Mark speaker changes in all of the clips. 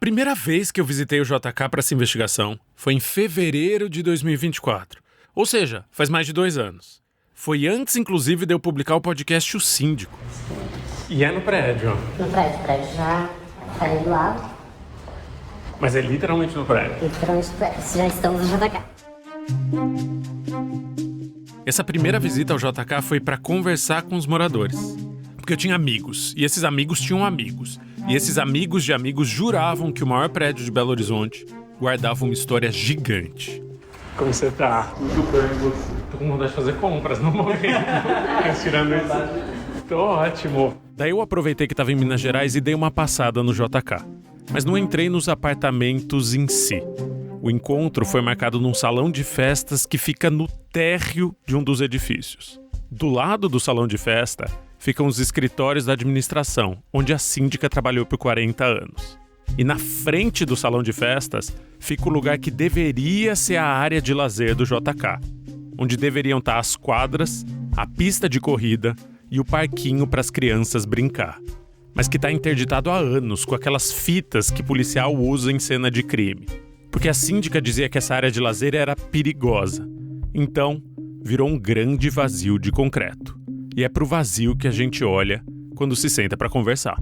Speaker 1: primeira vez que eu visitei o JK para essa investigação foi em fevereiro de 2024. Ou seja, faz mais de 2 anos. Foi antes, inclusive, de eu publicar o podcast O Síndico. E é no prédio.
Speaker 2: No prédio, o prédio já tá ali do lado.
Speaker 1: Mas é literalmente no prédio.
Speaker 2: Literalmente no prédio. Já estamos no JK.
Speaker 1: Essa primeira visita ao JK foi para conversar com os moradores. Porque eu tinha amigos, e esses amigos tinham amigos. E esses amigos de amigos juravam que o maior prédio de Belo Horizonte guardava uma história gigante. Como você tá?
Speaker 3: Tudo bem, você?
Speaker 1: Tô com vontade de fazer compras no momento. Tirando isso. Tô ótimo. Daí eu aproveitei que tava em Minas Gerais e dei uma passada no JK. Mas não entrei nos apartamentos em si. O encontro foi marcado num salão de festas que fica no térreo de um dos edifícios. Do lado do salão de festa ficam os escritórios da administração, onde a síndica trabalhou por 40 anos. E na frente do salão de festas fica o lugar que deveria ser a área de lazer do JK, onde deveriam estar as quadras, a pista de corrida e o parquinho para as crianças brincar. Mas que está interditado há anos com aquelas fitas que policial usa em cena de crime. Porque a síndica dizia que essa área de lazer era perigosa. Então, virou um grande vazio de concreto. E é pro vazio que a gente olha quando se senta para conversar.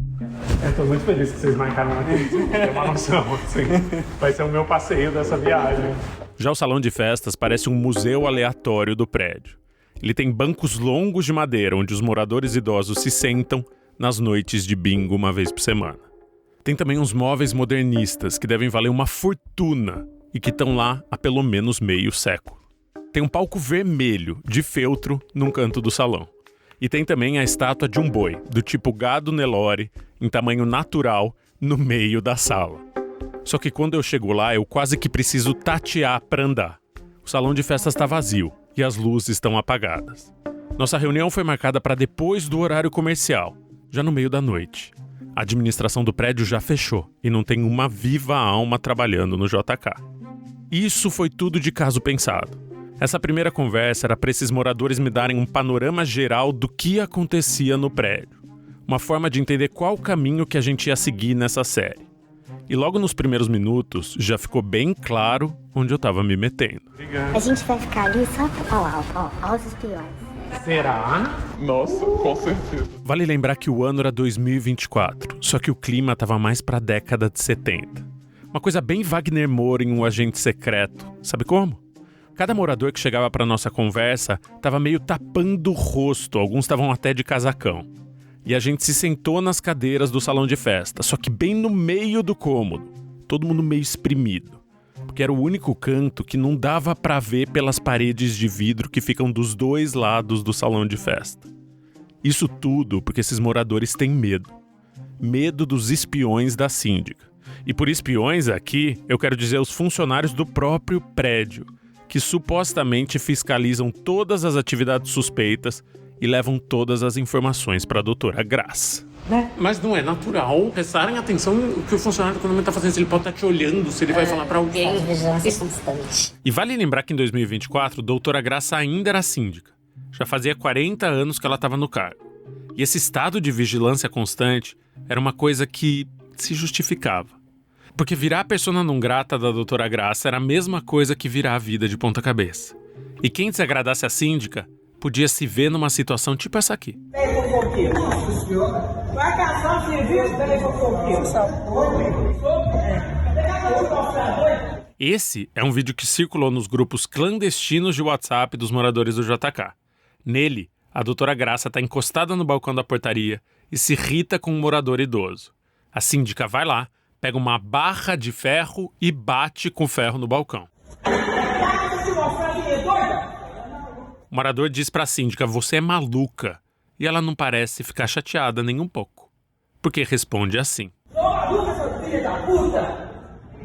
Speaker 1: Eu tô muito feliz que vocês marcaram aqui. Tem uma noção, assim. Vai ser o meu passeio dessa viagem. Já o salão de festas parece um museu aleatório do prédio. Ele tem bancos longos de madeira onde os moradores idosos se sentam nas noites de bingo uma vez por semana. Tem também uns móveis modernistas que devem valer uma fortuna e que estão lá há pelo menos meio século. Tem um palco vermelho, de feltro, num canto do salão. E tem também a estátua de um boi, do tipo gado Nelore, em tamanho natural, no meio da sala. Só que quando eu chego lá, eu quase que preciso tatear para andar. O salão de festas está vazio e as luzes estão apagadas. Nossa reunião foi marcada para depois do horário comercial, já no meio da noite. A administração do prédio já fechou e não tem uma viva alma trabalhando no JK. Isso foi tudo de caso pensado. Essa primeira conversa era para esses moradores me darem um panorama geral do que acontecia no prédio. Uma forma de entender qual caminho que a gente ia seguir nessa série. E logo nos primeiros minutos já ficou bem claro onde eu estava me metendo.
Speaker 2: A gente vai ficar ali só pra falar, ó os espiões.
Speaker 1: Será?
Speaker 3: Nossa, com certeza.
Speaker 1: Vale lembrar que o ano era 2024, só que o clima estava mais para a década de 70. Uma coisa bem Wagner Moura em Um Agente Secreto. Sabe como? Cada morador que chegava para nossa conversa estava meio tapando o rosto, alguns estavam até de casacão. E a gente se sentou nas cadeiras do salão de festa, só que bem no meio do cômodo, todo mundo meio espremido. Porque era o único canto que não dava para ver pelas paredes de vidro que ficam dos 2 lados do salão de festa. Isso tudo porque esses moradores têm medo. Medo dos espiões da síndica. E por espiões aqui, eu quero dizer os funcionários do próprio prédio, que supostamente fiscalizam todas as atividades suspeitas e levam todas as informações para a doutora Graça. Mas não é natural prestarem atenção no que o funcionário do condomínio está fazendo, se ele pode estar te olhando, se ele vai falar para alguém.
Speaker 2: Vigilância constante.
Speaker 1: E vale lembrar que em 2024, doutora Graça ainda era síndica. Já fazia 40 anos que ela estava no cargo. E esse estado de vigilância constante era uma coisa que se justificava. Porque virar a persona não grata da doutora Graça era a mesma coisa que virar a vida de ponta cabeça. E quem desagradasse a síndica podia se ver numa situação tipo essa aqui.
Speaker 4: Vai caçar serviço,
Speaker 1: Esse é um vídeo que circulou nos grupos clandestinos de WhatsApp dos moradores do JK. Nele, a doutora Graça está encostada no balcão da portaria e se irrita com um morador idoso. A síndica vai lá, pega uma barra de ferro e bate com ferro no balcão. O morador diz pra síndica, você é maluca. E ela não parece ficar chateada nem um pouco. Porque responde assim.
Speaker 4: Ô maluca, seu filho da puta!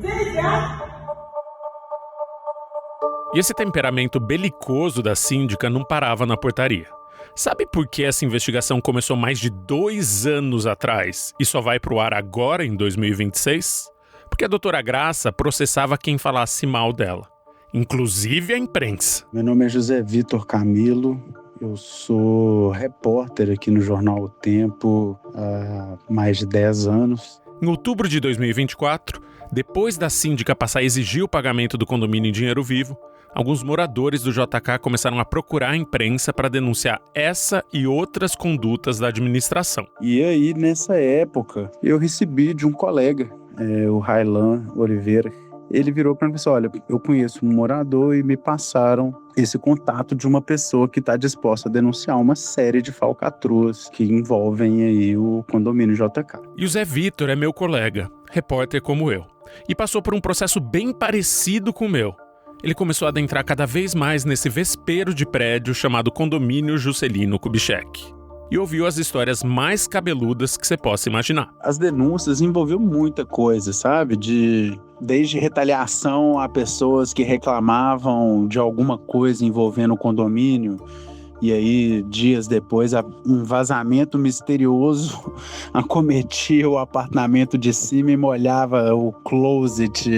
Speaker 4: Vem cá!
Speaker 1: E esse temperamento belicoso da síndica não parava na portaria. Sabe por que essa investigação começou mais de 2 anos atrás e só vai pro ar agora, em 2026? Porque a doutora Graça processava quem falasse mal dela, inclusive a imprensa.
Speaker 5: Meu nome é José Vitor Camilo, eu sou repórter aqui no jornal O Tempo há mais de 10 anos.
Speaker 1: Em outubro de 2024, depois da síndica passar a exigir o pagamento do condomínio em dinheiro vivo, alguns moradores do JK começaram a procurar a imprensa para denunciar essa e outras condutas da administração.
Speaker 5: E aí, nessa época, eu recebi de um colega, o Railan Oliveira. Ele virou para mim e disse: olha, eu conheço um morador e me passaram esse contato de uma pessoa que está disposta a denunciar uma série de falcatruas que envolvem aí o condomínio JK.
Speaker 1: E o Zé Vitor é meu colega, repórter como eu, e passou por um processo bem parecido com o meu. Ele começou a adentrar cada vez mais nesse vespeiro de prédio chamado Condomínio Juscelino Kubitschek. E ouviu as histórias mais cabeludas que você possa imaginar.
Speaker 5: As denúncias envolviam muita coisa, sabe? Desde retaliação a pessoas que reclamavam de alguma coisa envolvendo o condomínio. E aí, dias depois, um vazamento misterioso acometia o apartamento de cima e molhava o closet,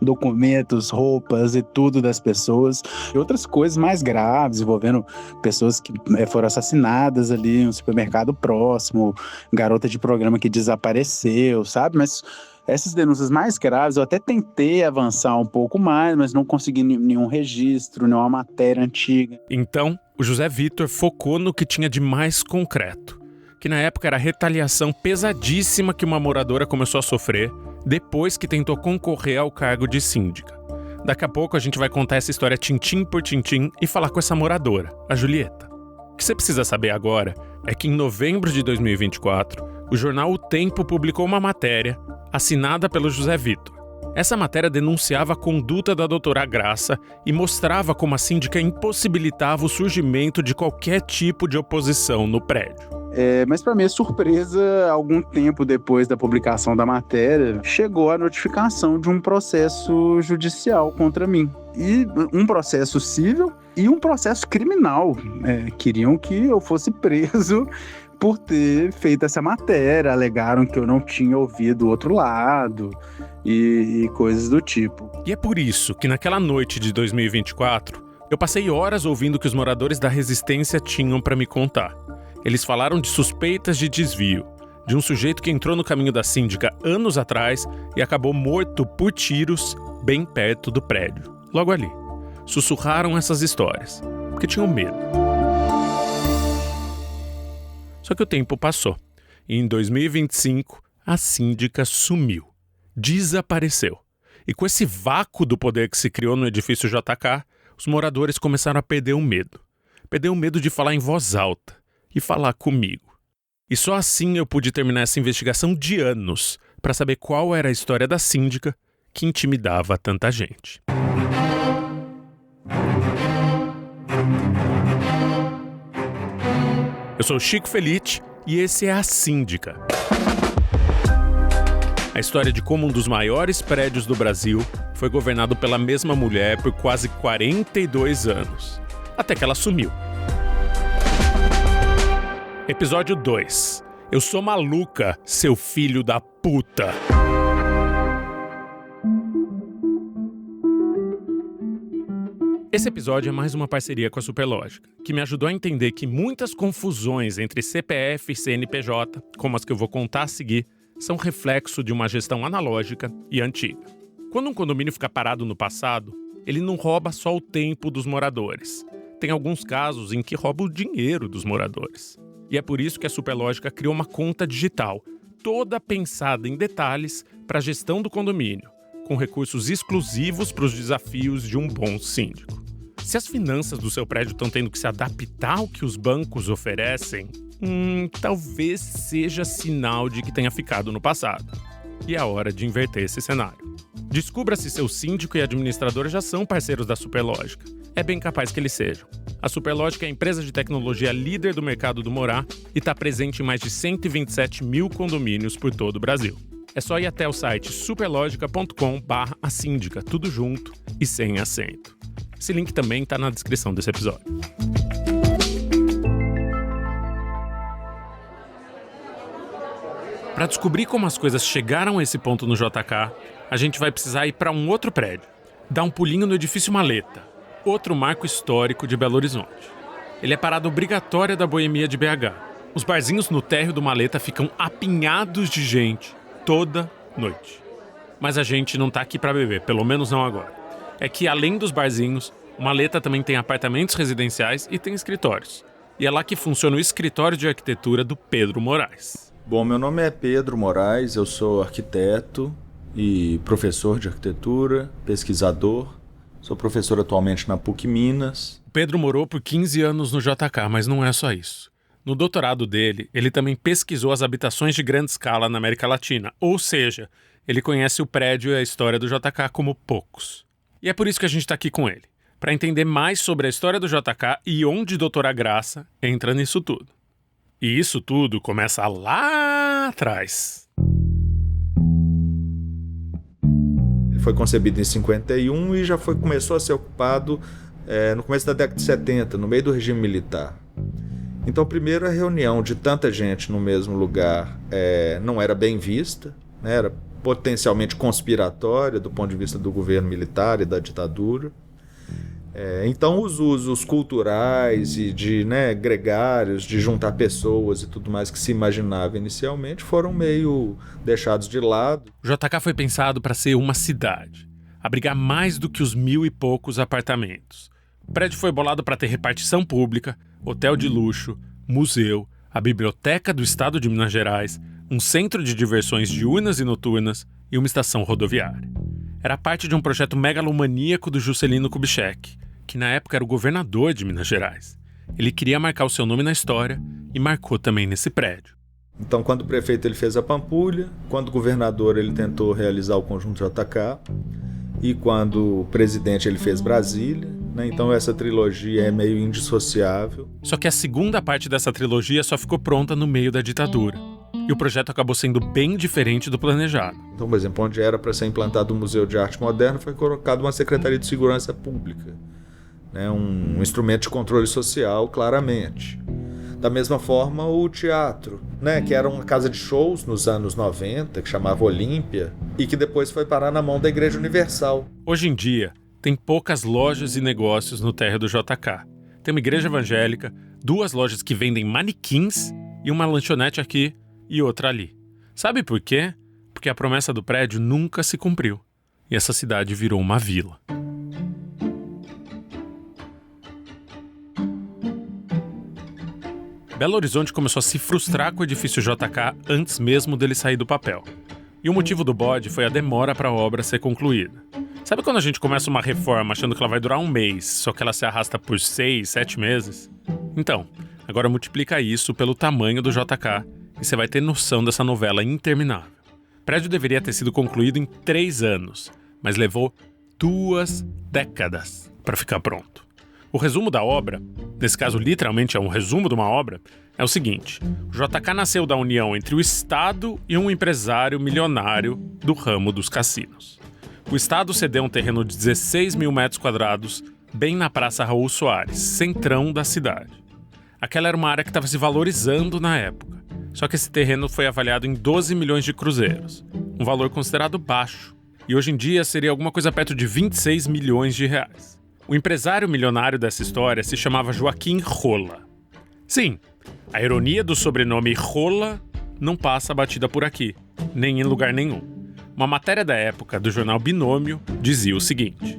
Speaker 5: documentos, roupas e tudo das pessoas. E outras coisas mais graves, envolvendo pessoas que foram assassinadas ali em um supermercado próximo, garota de programa que desapareceu, sabe? Mas essas denúncias mais graves, eu até tentei avançar um pouco mais, mas não consegui nenhum registro, nenhuma matéria antiga.
Speaker 1: Então, o José Vitor focou no que tinha de mais concreto, que na época era a retaliação pesadíssima que uma moradora começou a sofrer depois que tentou concorrer ao cargo de síndica. Daqui a pouco a gente vai contar essa história tintim por tintim e falar com essa moradora, a Julieta. O que você precisa saber agora é que em novembro de 2024, o jornal O Tempo publicou uma matéria assinada pelo José Vitor. Essa matéria denunciava a conduta da doutora Graça e mostrava como a síndica impossibilitava o surgimento de qualquer tipo de oposição no prédio.
Speaker 5: Mas para minha surpresa, algum tempo depois da publicação da matéria, chegou a notificação de um processo judicial contra mim. E um processo civil e um processo criminal. Queriam que eu fosse preso por ter feito essa matéria, alegaram que eu não tinha ouvido o outro lado e coisas do tipo.
Speaker 1: E é por isso que naquela noite de 2024, eu passei horas ouvindo o que os moradores da Resistência tinham para me contar. Eles falaram de suspeitas de desvio, de um sujeito que entrou no caminho da síndica anos atrás e acabou morto por tiros bem perto do prédio, logo ali. Sussurraram essas histórias, porque tinham medo. Só que o tempo passou, e em 2025, a síndica sumiu, desapareceu. E com esse vácuo do poder que se criou no edifício JK, os moradores começaram a perder o medo. Perder o medo de falar em voz alta e falar comigo. E só assim eu pude terminar essa investigação de anos, para saber qual era a história da síndica que intimidava tanta gente. Eu sou o Chico Felitti e esse é A Síndica. A história de como um dos maiores prédios do Brasil foi governado pela mesma mulher por quase 42 anos, até que ela sumiu. Episódio 2. Eu sou maluca, seu filho da puta. Esse episódio é mais uma parceria com a Superlógica, que me ajudou a entender que muitas confusões entre CPF e CNPJ, como as que eu vou contar a seguir, são reflexo de uma gestão analógica e antiga. Quando um condomínio fica parado no passado, ele não rouba só o tempo dos moradores. Tem alguns casos em que rouba o dinheiro dos moradores. E é por isso que a Superlógica criou uma conta digital, toda pensada em detalhes para a gestão do condomínio, com recursos exclusivos para os desafios de um bom síndico. Se as finanças do seu prédio estão tendo que se adaptar ao que os bancos oferecem, talvez seja sinal de que tenha ficado no passado. E é hora de inverter esse cenário. Descubra se seu síndico e administrador já são parceiros da Superlógica. É bem capaz que eles sejam. A Superlógica é a empresa de tecnologia líder do mercado do morar e está presente em mais de 127 mil condomínios por todo o Brasil. É só ir até o site superlogica.com/asíndica, tudo junto e sem acento. Esse link também está na descrição desse episódio. Para descobrir como as coisas chegaram a esse ponto no JK, a gente vai precisar ir para um outro prédio, dar um pulinho no edifício Maleta, outro marco histórico de Belo Horizonte. Ele é parada obrigatória da boemia de BH. Os barzinhos no térreo do Maleta ficam apinhados de gente toda noite. Mas a gente não tá aqui pra beber, pelo menos não agora. É que além dos barzinhos, Maleta também tem apartamentos residenciais e tem escritórios. E é lá que funciona o escritório de arquitetura do Pedro Moraes.
Speaker 6: Bom, meu nome é Pedro Moraes, eu sou arquiteto e professor de arquitetura, pesquisador. Sou professor atualmente na PUC Minas.
Speaker 1: O Pedro morou por 15 anos no JK, mas não é só isso. No doutorado dele, ele também pesquisou as habitações de grande escala na América Latina, ou seja, ele conhece o prédio e a história do JK como poucos. E é por isso que a gente está aqui com ele, para entender mais sobre a história do JK e onde Doutora Graça entra nisso tudo. E isso tudo começa lá atrás.
Speaker 6: Ele foi concebido em 51 e já começou a ser ocupado no começo da década de 70, no meio do regime militar. Então, primeiro, a reunião de tanta gente no mesmo lugar não era bem vista, né? Era potencialmente conspiratória do ponto de vista do governo militar e da ditadura. Então, os usos culturais e de gregários, de juntar pessoas e tudo mais que se imaginava inicialmente, foram meio deixados de lado.
Speaker 1: O JK foi pensado para ser uma cidade, abrigar mais do que os 1.000 e poucos apartamentos. O prédio foi bolado para ter repartição pública, hotel de luxo, museu, a Biblioteca do Estado de Minas Gerais, um centro de diversões diurnas e noturnas e uma estação rodoviária. Era parte de um projeto megalomaníaco do Juscelino Kubitschek, que na época era o governador de Minas Gerais. Ele queria marcar o seu nome na história e marcou também nesse prédio.
Speaker 6: Então, quando o prefeito ele fez a Pampulha, quando o governador ele tentou realizar o Conjunto JK e quando o presidente ele fez Brasília, então essa trilogia é meio indissociável.
Speaker 1: Só que a segunda parte dessa trilogia só ficou pronta no meio da ditadura. E o projeto acabou sendo bem diferente do planejado.
Speaker 6: Então, por exemplo, onde era para ser implantado um Museu de Arte Moderna, foi colocado uma Secretaria de Segurança Pública. Um instrumento de controle social, claramente. Da mesma forma, o teatro, que era uma casa de shows nos anos 90, que chamava Olímpia, e que depois foi parar na mão da Igreja Universal.
Speaker 1: Hoje em dia, tem poucas lojas e negócios no térreo do JK. Tem uma igreja evangélica, 2 lojas que vendem manequins e uma lanchonete aqui e outra ali. Sabe por quê? Porque a promessa do prédio nunca se cumpriu. E essa cidade virou uma vila. Belo Horizonte começou a se frustrar com o edifício JK antes mesmo dele sair do papel. E o motivo do bode foi a demora para a obra ser concluída. Sabe quando a gente começa uma reforma achando que ela vai durar um mês, só que ela se arrasta por 6, 7 meses? Então, agora multiplica isso pelo tamanho do JK e você vai ter noção dessa novela interminável. O prédio deveria ter sido concluído em 3 anos, mas levou 2 décadas para ficar pronto. O resumo da obra, nesse caso literalmente é um resumo de uma obra, é o seguinte: o JK nasceu da união entre o Estado e um empresário milionário do ramo dos cassinos. O Estado cedeu um terreno de 16 mil metros quadrados, bem na Praça Raul Soares, centrão da cidade. Aquela era uma área que estava se valorizando na época, só que esse terreno foi avaliado em 12 milhões de cruzeiros, um valor considerado baixo, e hoje em dia seria alguma coisa perto de 26 milhões de reais. O empresário milionário dessa história se chamava Joaquim Rolla. Sim, a ironia do sobrenome Rolla não passa batida por aqui, nem em lugar nenhum. Uma matéria da época do jornal Binômio dizia o seguinte: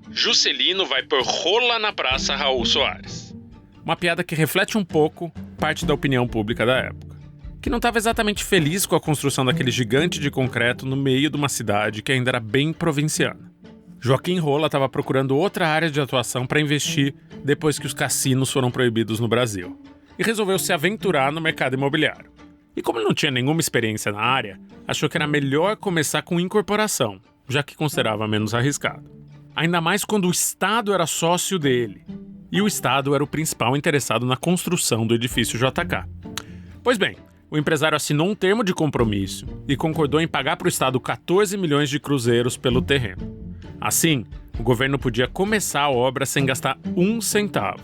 Speaker 1: Juscelino vai pôr rola na Praça Raul Soares. Uma piada que reflete um pouco parte da opinião pública da época, que não estava exatamente feliz com a construção daquele gigante de concreto no meio de uma cidade que ainda era bem provinciana. Joaquim Rolla estava procurando outra área de atuação para investir depois que os cassinos foram proibidos no Brasil, e resolveu se aventurar no mercado imobiliário. E como ele não tinha nenhuma experiência na área, achou que era melhor começar com incorporação, já que considerava menos arriscado. Ainda mais quando o Estado era sócio dele, e o Estado era o principal interessado na construção do edifício JK. Pois bem, o empresário assinou um termo de compromisso e concordou em pagar para o Estado 14 milhões de cruzeiros pelo terreno. Assim, o governo podia começar a obra sem gastar 1 centavo.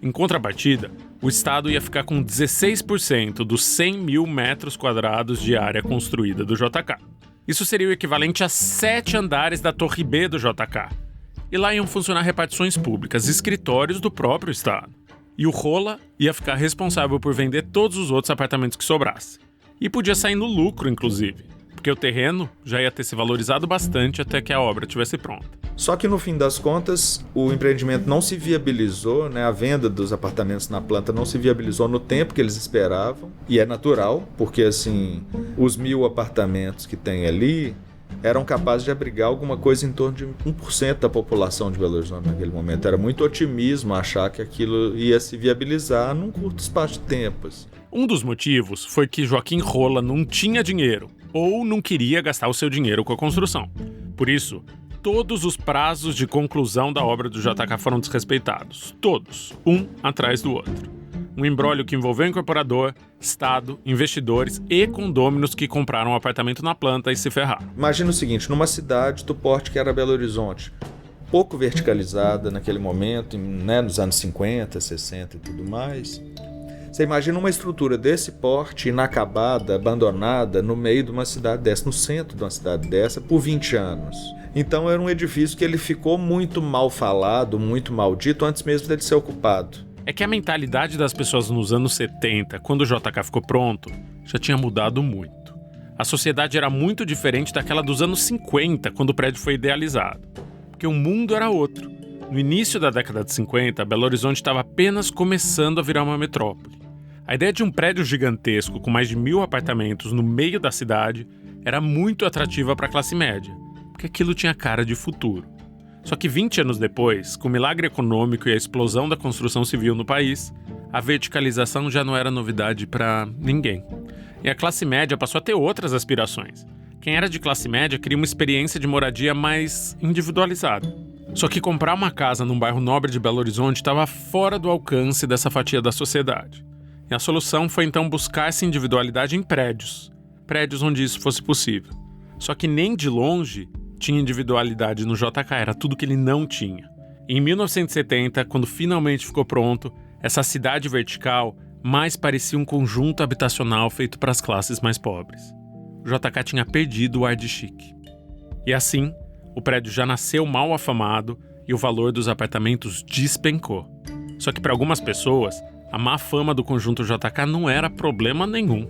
Speaker 1: Em contrapartida, o Estado ia ficar com 16% dos 100 mil metros quadrados de área construída do JK. Isso seria o equivalente a 7 andares da Torre B do JK. E lá iam funcionar repartições públicas, escritórios do próprio Estado. E o Rolla ia ficar responsável por vender todos os outros apartamentos que sobrassem. E podia sair no lucro, inclusive, porque o terreno já ia ter se valorizado bastante até que a obra estivesse pronta.
Speaker 6: Só que no fim das contas, o empreendimento não se viabilizou, né? A venda dos apartamentos na planta não se viabilizou no tempo que eles esperavam. E é natural, porque assim, os 1.000 apartamentos que tem ali eram capazes de abrigar alguma coisa em torno de 1% da população de Belo Horizonte naquele momento. Era muito otimismo achar que aquilo ia se viabilizar num curto espaço de tempo. Assim.
Speaker 1: Um dos motivos foi que Joaquim Rola não tinha dinheiro ou não queria gastar o seu dinheiro com a construção. Por isso, todos os prazos de conclusão da obra do JK foram desrespeitados. Todos, um atrás do outro. Um imbróglio que envolveu incorporador, Estado, investidores e condôminos que compraram um apartamento na planta e se ferraram.
Speaker 6: Imagina o seguinte, numa cidade do porte que era Belo Horizonte, pouco verticalizada naquele momento, né, nos anos 50, 60 e tudo mais. Você imagina uma estrutura desse porte, inacabada, abandonada, no meio de uma cidade dessa, no centro de uma cidade dessa, por 20 anos. Então era um edifício que ele ficou muito mal falado, muito maldito, antes mesmo dele ser ocupado.
Speaker 1: É que a mentalidade das pessoas nos anos 70, quando o JK ficou pronto, já tinha mudado muito. A sociedade era muito diferente daquela dos anos 50, quando o prédio foi idealizado. Porque o mundo era outro. No início da década de 50, Belo Horizonte estava apenas começando a virar uma metrópole. A ideia de um prédio gigantesco com mais de 1.000 apartamentos no meio da cidade era muito atrativa para a classe média, porque aquilo tinha cara de futuro. Só que 20 anos depois, com o milagre econômico e a explosão da construção civil no país, a verticalização já não era novidade para ninguém. E a classe média passou a ter outras aspirações. Quem era de classe média queria uma experiência de moradia mais individualizada. Só que comprar uma casa num bairro nobre de Belo Horizonte estava fora do alcance dessa fatia da sociedade. E a solução foi então buscar essa individualidade em prédios. Prédios onde isso fosse possível. Só que nem de longe tinha individualidade no JK, era tudo que ele não tinha. E em 1970, quando finalmente ficou pronto, essa cidade vertical mais parecia um conjunto habitacional feito para as classes mais pobres. O JK tinha perdido o ar de chique. E assim, o prédio já nasceu mal afamado e o valor dos apartamentos despencou. Só que para algumas pessoas, a má fama do conjunto JK não era problema nenhum.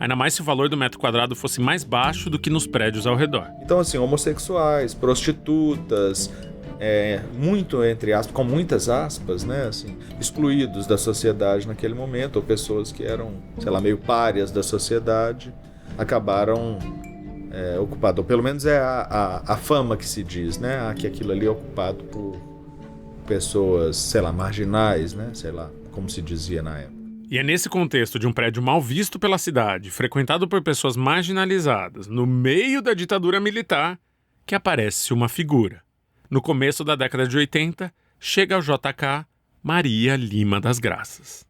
Speaker 1: Ainda mais se o valor do metro quadrado fosse mais baixo do que nos prédios ao redor.
Speaker 6: Então, assim, homossexuais, prostitutas, muito, entre aspas, com muitas aspas, né, assim, excluídos da sociedade naquele momento, ou pessoas que eram, sei lá, meio párias da sociedade, acabaram ocupado, ou pelo menos é a fama que se diz, né, que aquilo ali é ocupado por pessoas, sei lá, marginais, né, sei lá, como se dizia na época.
Speaker 1: E é nesse contexto de um prédio mal visto pela cidade, frequentado por pessoas marginalizadas, no meio da ditadura militar, que aparece uma figura. No começo da década de 80, chega ao JK Maria Lima das Graças.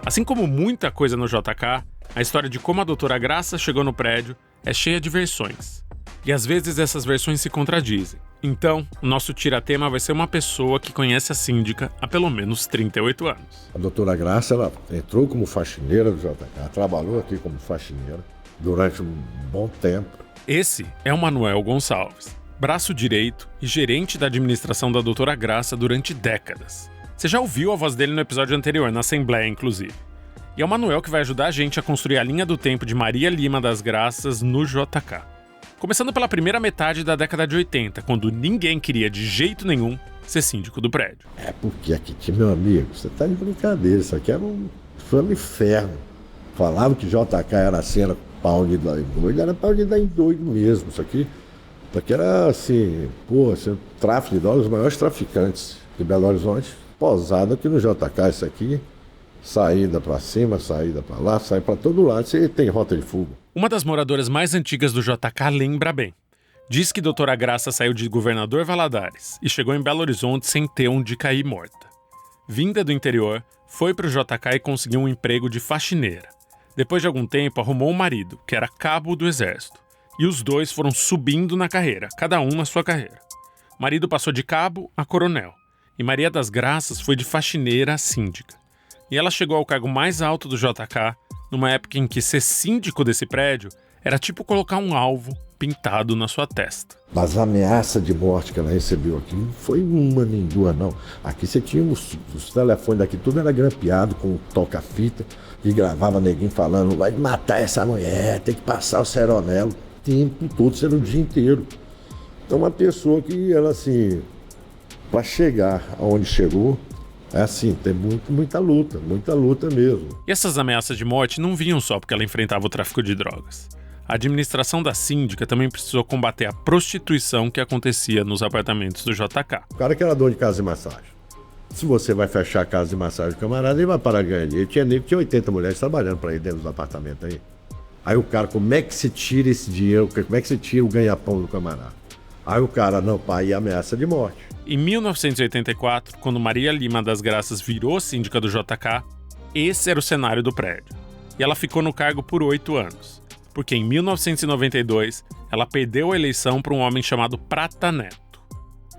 Speaker 1: Assim como muita coisa no JK, a história de como a doutora Graça chegou no prédio é cheia de versões. E às vezes essas versões se contradizem. Então, o nosso tiratema vai ser uma pessoa que conhece a síndica há pelo menos 38 anos.
Speaker 7: A doutora Graça, ela entrou como faxineira do JK, trabalhou aqui como faxineira durante um bom tempo.
Speaker 1: Esse é o Manuel Gonçalves, braço direito e gerente da administração da doutora Graça durante décadas. Você já ouviu a voz dele no episódio anterior, na Assembleia, inclusive. E é o Manuel que vai ajudar a gente a construir a linha do tempo de Maria Lima das Graças no JK. Começando pela primeira metade da década de 80, quando ninguém queria de jeito nenhum ser síndico do prédio.
Speaker 7: É porque aqui tinha, meu amigo, você tá de brincadeira, isso aqui foi um inferno. Falavam que JK era assim, era pau de dar em doido, era pau de dar em doido mesmo. Isso aqui era assim, tráfico de drogas, os maiores traficantes de Belo Horizonte, posado aqui no JK, isso aqui, saída para cima, saída para lá, sai para todo lado, você tem rota de fuga.
Speaker 1: Uma das moradoras mais antigas do JK lembra bem. Diz que doutora Graça saiu de Governador Valadares e chegou em Belo Horizonte sem ter onde cair morta. Vinda do interior, foi para o JK e conseguiu um emprego de faxineira. Depois de algum tempo, arrumou um marido, que era cabo do exército. E os dois foram subindo na carreira, cada um na sua carreira. O marido passou de cabo a coronel. E Maria das Graças foi de faxineira a síndica. E ela chegou ao cargo mais alto do JK numa época em que ser síndico desse prédio era tipo colocar um alvo pintado na sua testa.
Speaker 7: Mas a ameaça de morte que ela recebeu aqui não foi uma nem duas, não. Aqui você tinha os telefones daqui, tudo era grampeado com toca-fita, e gravava neguinho falando, vai matar essa mulher, tem que passar o seronelo, o tempo todo, era o dia inteiro. Então uma pessoa que ela assim, para chegar aonde chegou, é assim, tem muita luta mesmo.
Speaker 1: E essas ameaças de morte não vinham só porque ela enfrentava o tráfico de drogas. A administração da síndica também precisou combater a prostituição que acontecia nos apartamentos do JK.
Speaker 7: O cara que era dono de casa de massagem. Se você vai fechar a casa de massagem do camarada, ele vai parar de ganhar dinheiro. Tinha 80 mulheres trabalhando para ele dentro dos apartamentos aí. Aí o cara, como é que se tira esse dinheiro? Como é que se tira o ganha-pão do camarada? Aí o cara, não, pai, ameaça de morte.
Speaker 1: Em 1984, quando Maria Lima das Graças virou síndica do JK, esse era o cenário do prédio. E ela ficou no cargo por 8 anos. Porque em 1992, ela perdeu a eleição para um homem chamado Prata Neto.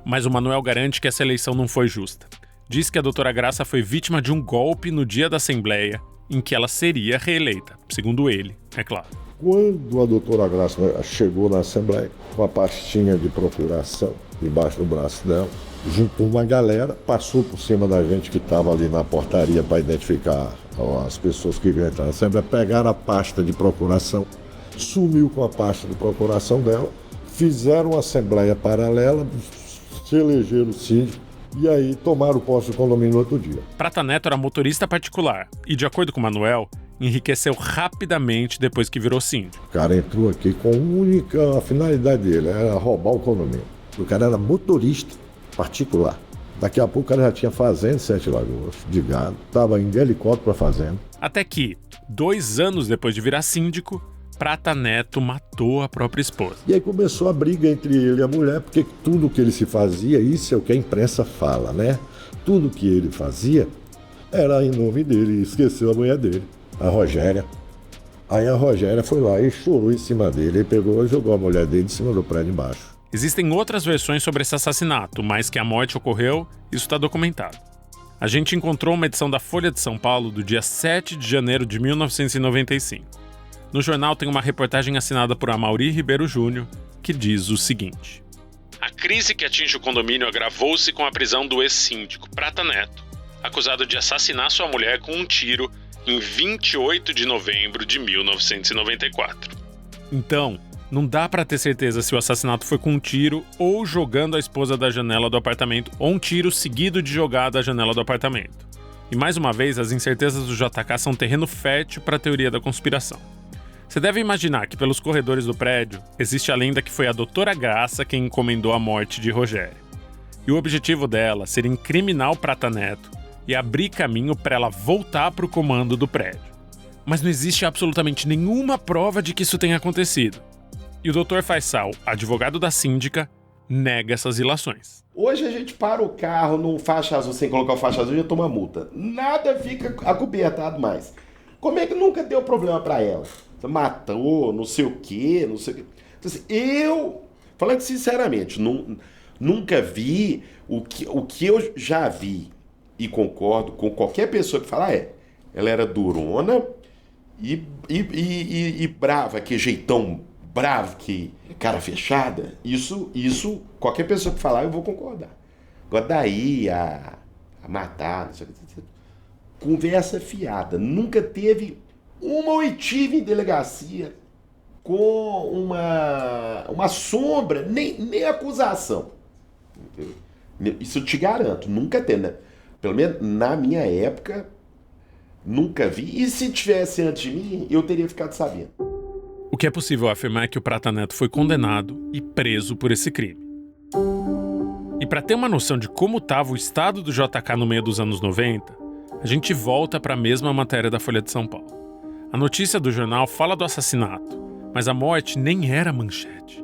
Speaker 1: Mas o Manuel garante que essa eleição não foi justa. Diz que a doutora Graça foi vítima de um golpe no dia da Assembleia, em que ela seria reeleita, segundo ele, é claro.
Speaker 7: Quando a doutora Graça chegou na Assembleia, com a pastinha de procuração debaixo do braço dela, juntou uma galera, passou por cima da gente que estava ali na portaria para identificar as pessoas que iam entrar na Assembleia, pegaram a pasta de procuração, sumiu com a pasta de procuração dela, fizeram uma Assembleia paralela, se elegeram síndico, e aí tomaram posse do condomínio no outro dia.
Speaker 1: Prata Neto era motorista particular e, de acordo com o Manuel, enriqueceu rapidamente depois que virou síndico.
Speaker 7: O cara entrou aqui com a finalidade dele, era roubar o condomínio. O cara era motorista particular. Daqui a pouco o cara já tinha fazenda em Sete Lagoas, de gado, estava indo de helicóptero para fazenda.
Speaker 1: Até que, 2 anos depois de virar síndico, Prata Neto matou a própria esposa.
Speaker 7: E aí começou a briga entre ele e a mulher, porque tudo que ele se fazia, isso é o que a imprensa fala, né? Tudo que ele fazia era em nome dele, e esqueceu a mulher dele, a Rogéria. Aí a Rogéria foi lá e chorou em cima dele, ele pegou e jogou a mulher dele em cima do prédio embaixo.
Speaker 1: Existem outras versões sobre esse assassinato, mas que a morte ocorreu, isso está documentado. A gente encontrou uma edição da Folha de São Paulo do dia 7 de janeiro de 1995. No jornal tem uma reportagem assinada por Amaury Ribeiro Júnior, que diz o seguinte: a crise que atinge o condomínio agravou-se com a prisão do ex-síndico Prata Neto, acusado de assassinar sua mulher com um tiro em 28 de novembro de 1994. Então, não dá pra ter certeza se o assassinato foi com um tiro ou jogando a esposa da janela do apartamento, ou um tiro seguido de jogar da janela do apartamento. E mais uma vez, as incertezas do JK são terreno fértil para a teoria da conspiração. Você deve imaginar que pelos corredores do prédio existe a lenda que foi a doutora Graça quem encomendou a morte de Rogério. E o objetivo dela seria incriminar o Prata Neto e abrir caminho para ela voltar para o comando do prédio. Mas não existe absolutamente nenhuma prova de que isso tenha acontecido. E o Dr. Faisal, advogado da síndica, nega essas ilações.
Speaker 8: Hoje a gente para o carro num faixa azul sem colocar o faixa azul e já toma multa. Nada fica acobertado mais. Como é que nunca deu problema para ela? Matou, não sei o quê, não sei o quê. Então, assim, eu, falando sinceramente, nunca vi o que eu já vi e concordo com qualquer pessoa que fala, ela era durona e brava, que jeitão bravo, que cara fechada. Isso, qualquer pessoa que falar, eu vou concordar. Agora daí a matar, não sei o que, conversa fiada. Nunca teve uma oitiva em delegacia com uma sombra, nem acusação. Entendeu? Isso eu te garanto, nunca teve, né? Pelo menos na minha época, nunca vi. E se tivesse antes de mim, eu teria ficado sabendo.
Speaker 1: O que é possível afirmar é que o Prata Neto foi condenado e preso por esse crime. E para ter uma noção de como estava o estado do JK no meio dos anos 90, a gente volta para a mesma matéria da Folha de São Paulo. A notícia do jornal fala do assassinato, mas a morte nem era manchete.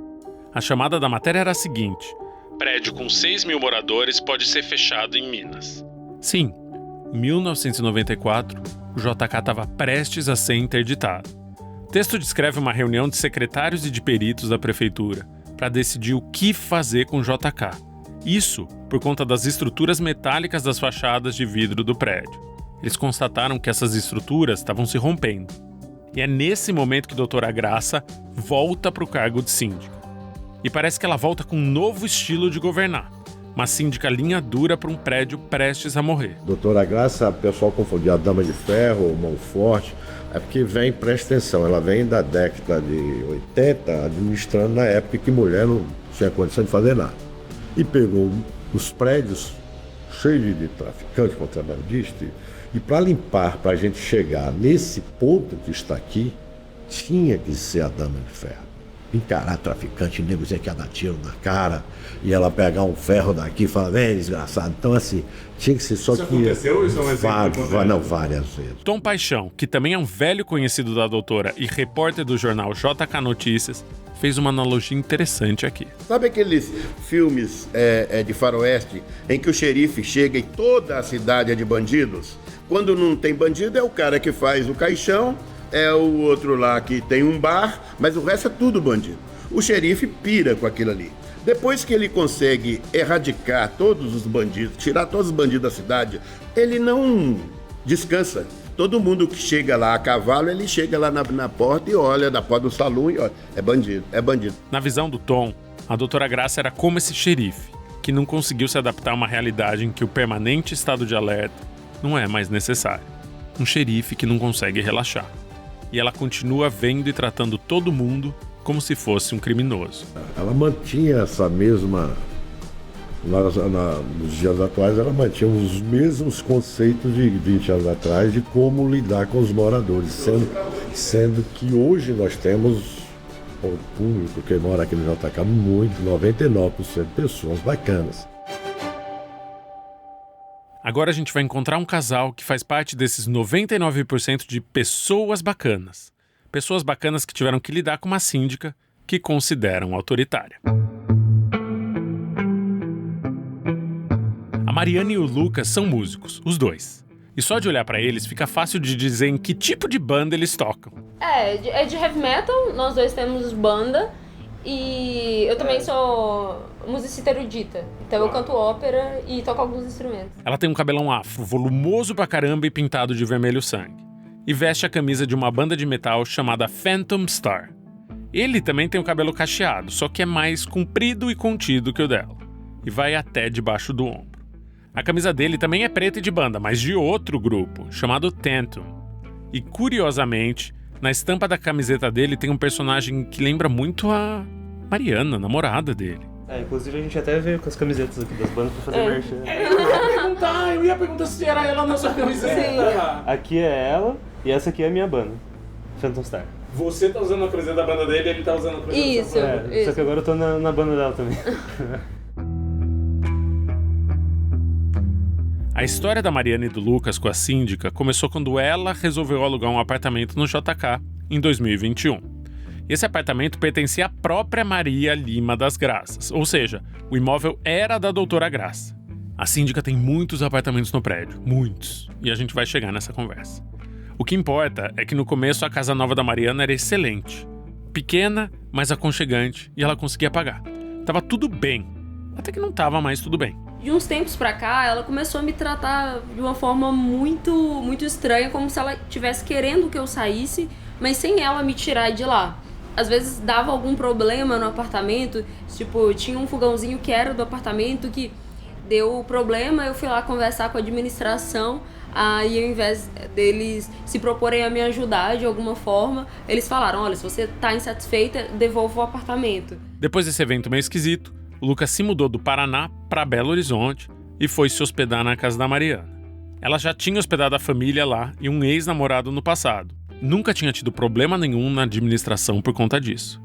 Speaker 1: A chamada da matéria era a seguinte: prédio com 6 mil moradores pode ser fechado em Minas. Sim, em 1994, o JK estava prestes a ser interditado. O texto descreve uma reunião de secretários e de peritos da prefeitura para decidir o que fazer com o JK. Isso por conta das estruturas metálicas das fachadas de vidro do prédio. Eles constataram que essas estruturas estavam se rompendo. E é nesse momento que a doutora Graça volta para o cargo de síndica. E parece que ela volta com um novo estilo de governar. Uma síndica linha dura para um prédio prestes a morrer.
Speaker 7: Doutora Graça, o pessoal confundia a Dama de Ferro, mão forte. É porque vem, presta atenção, ela vem da década de 80, administrando na época que mulher não tinha condição de fazer nada. E pegou os prédios cheios de traficantes, contrabandistas, e para limpar, para a gente chegar nesse ponto que está aqui, tinha que ser a Dama de Ferro. Encarar traficante, nego dizer que ia dar tiro na cara, e ela pegar um ferro daqui e falar, vem, desgraçado. Então, assim, tinha que ser só
Speaker 3: Isso
Speaker 7: que...
Speaker 3: aconteceu? Isso é um exemplo?
Speaker 7: Várias vezes.
Speaker 1: Tom Paixão, que também é um velho conhecido da doutora e repórter do jornal JK Notícias, fez uma analogia interessante aqui.
Speaker 9: Sabe aqueles filmes de faroeste em que o xerife chega e toda a cidade é de bandidos? Quando não tem bandido é o cara que faz o caixão, é o outro lá que tem um bar, mas o resto é tudo bandido. O xerife pira com aquilo ali. Depois que ele consegue erradicar todos os bandidos, tirar todos os bandidos da cidade, ele não descansa. Todo mundo que chega lá a cavalo, ele chega lá na porta e olha da porta do salão e olha, é bandido, é bandido.
Speaker 1: Na visão do Tom, a doutora Graça era como esse xerife, que não conseguiu se adaptar a uma realidade em que o permanente estado de alerta não é mais necessário. Um xerife que não consegue relaxar. E ela continua vendo e tratando todo mundo como se fosse um criminoso.
Speaker 7: Ela mantinha essa mesma... Nos dias atuais, ela mantinha os mesmos conceitos de 20 anos atrás de como lidar com os moradores, sendo que hoje nós temos o público que mora aqui no JK muito, 99% de pessoas bacanas.
Speaker 1: Agora a gente vai encontrar um casal que faz parte desses 99% de pessoas bacanas. Pessoas bacanas que tiveram que lidar com uma síndica que consideram autoritária. A Mariana e o Lucas são músicos, os dois. E só de olhar pra eles fica fácil de dizer em que tipo de banda eles tocam.
Speaker 10: É de heavy metal, nós dois temos banda. E eu também sou musicista erudita, então eu canto ópera e toco alguns instrumentos.
Speaker 1: Ela tem um cabelão afro, volumoso pra caramba e pintado de vermelho sangue. E veste a camisa de uma banda de metal chamada Phantom Star. Ele também tem o cabelo cacheado, só que é mais comprido e contido que o dela. E vai até debaixo do ombro. A camisa dele também é preta e de banda, mas de outro grupo, chamado Tantum. E curiosamente, na estampa da camiseta dele tem um personagem que lembra muito a Mariana, a namorada dele.
Speaker 11: Inclusive a gente até veio com as camisetas aqui das bandas pra fazer merchan.
Speaker 3: Eu ia perguntar se era ela na sua camiseta.
Speaker 11: Aqui é ela e essa aqui é a minha banda, Phantom Star.
Speaker 3: Você tá usando a camiseta da banda dele e ele tá usando a camiseta
Speaker 10: Isso,
Speaker 3: da sua banda.
Speaker 11: Só que agora eu tô na banda dela também.
Speaker 1: A história da Mariana e do Lucas com a síndica começou quando ela resolveu alugar um apartamento no JK em 2021. E esse apartamento pertencia à própria Maria Lima das Graças, ou seja, o imóvel era da doutora Graça. A síndica tem muitos apartamentos no prédio, muitos, e a gente vai chegar nessa conversa. O que importa é que no começo a casa nova da Mariana era excelente. Pequena, mas aconchegante, e ela conseguia pagar. Tava tudo bem, até que não tava mais tudo bem.
Speaker 10: De uns tempos pra cá, ela começou a me tratar de uma forma muito estranha, como se ela estivesse querendo que eu saísse, mas sem ela me tirar de lá. Às vezes dava algum problema no apartamento, tipo, tinha um fogãozinho que era do apartamento que deu problema, eu fui lá conversar com a administração, aí ao invés deles se proporem a me ajudar de alguma forma, eles falaram, olha, se você tá insatisfeita, devolva o apartamento.
Speaker 1: Depois desse evento meio esquisito, o Lucas se mudou do Paraná para Belo Horizonte e foi se hospedar na casa da Mariana. Ela já tinha hospedado a família lá e um ex-namorado no passado. Nunca tinha tido problema nenhum na administração por conta disso.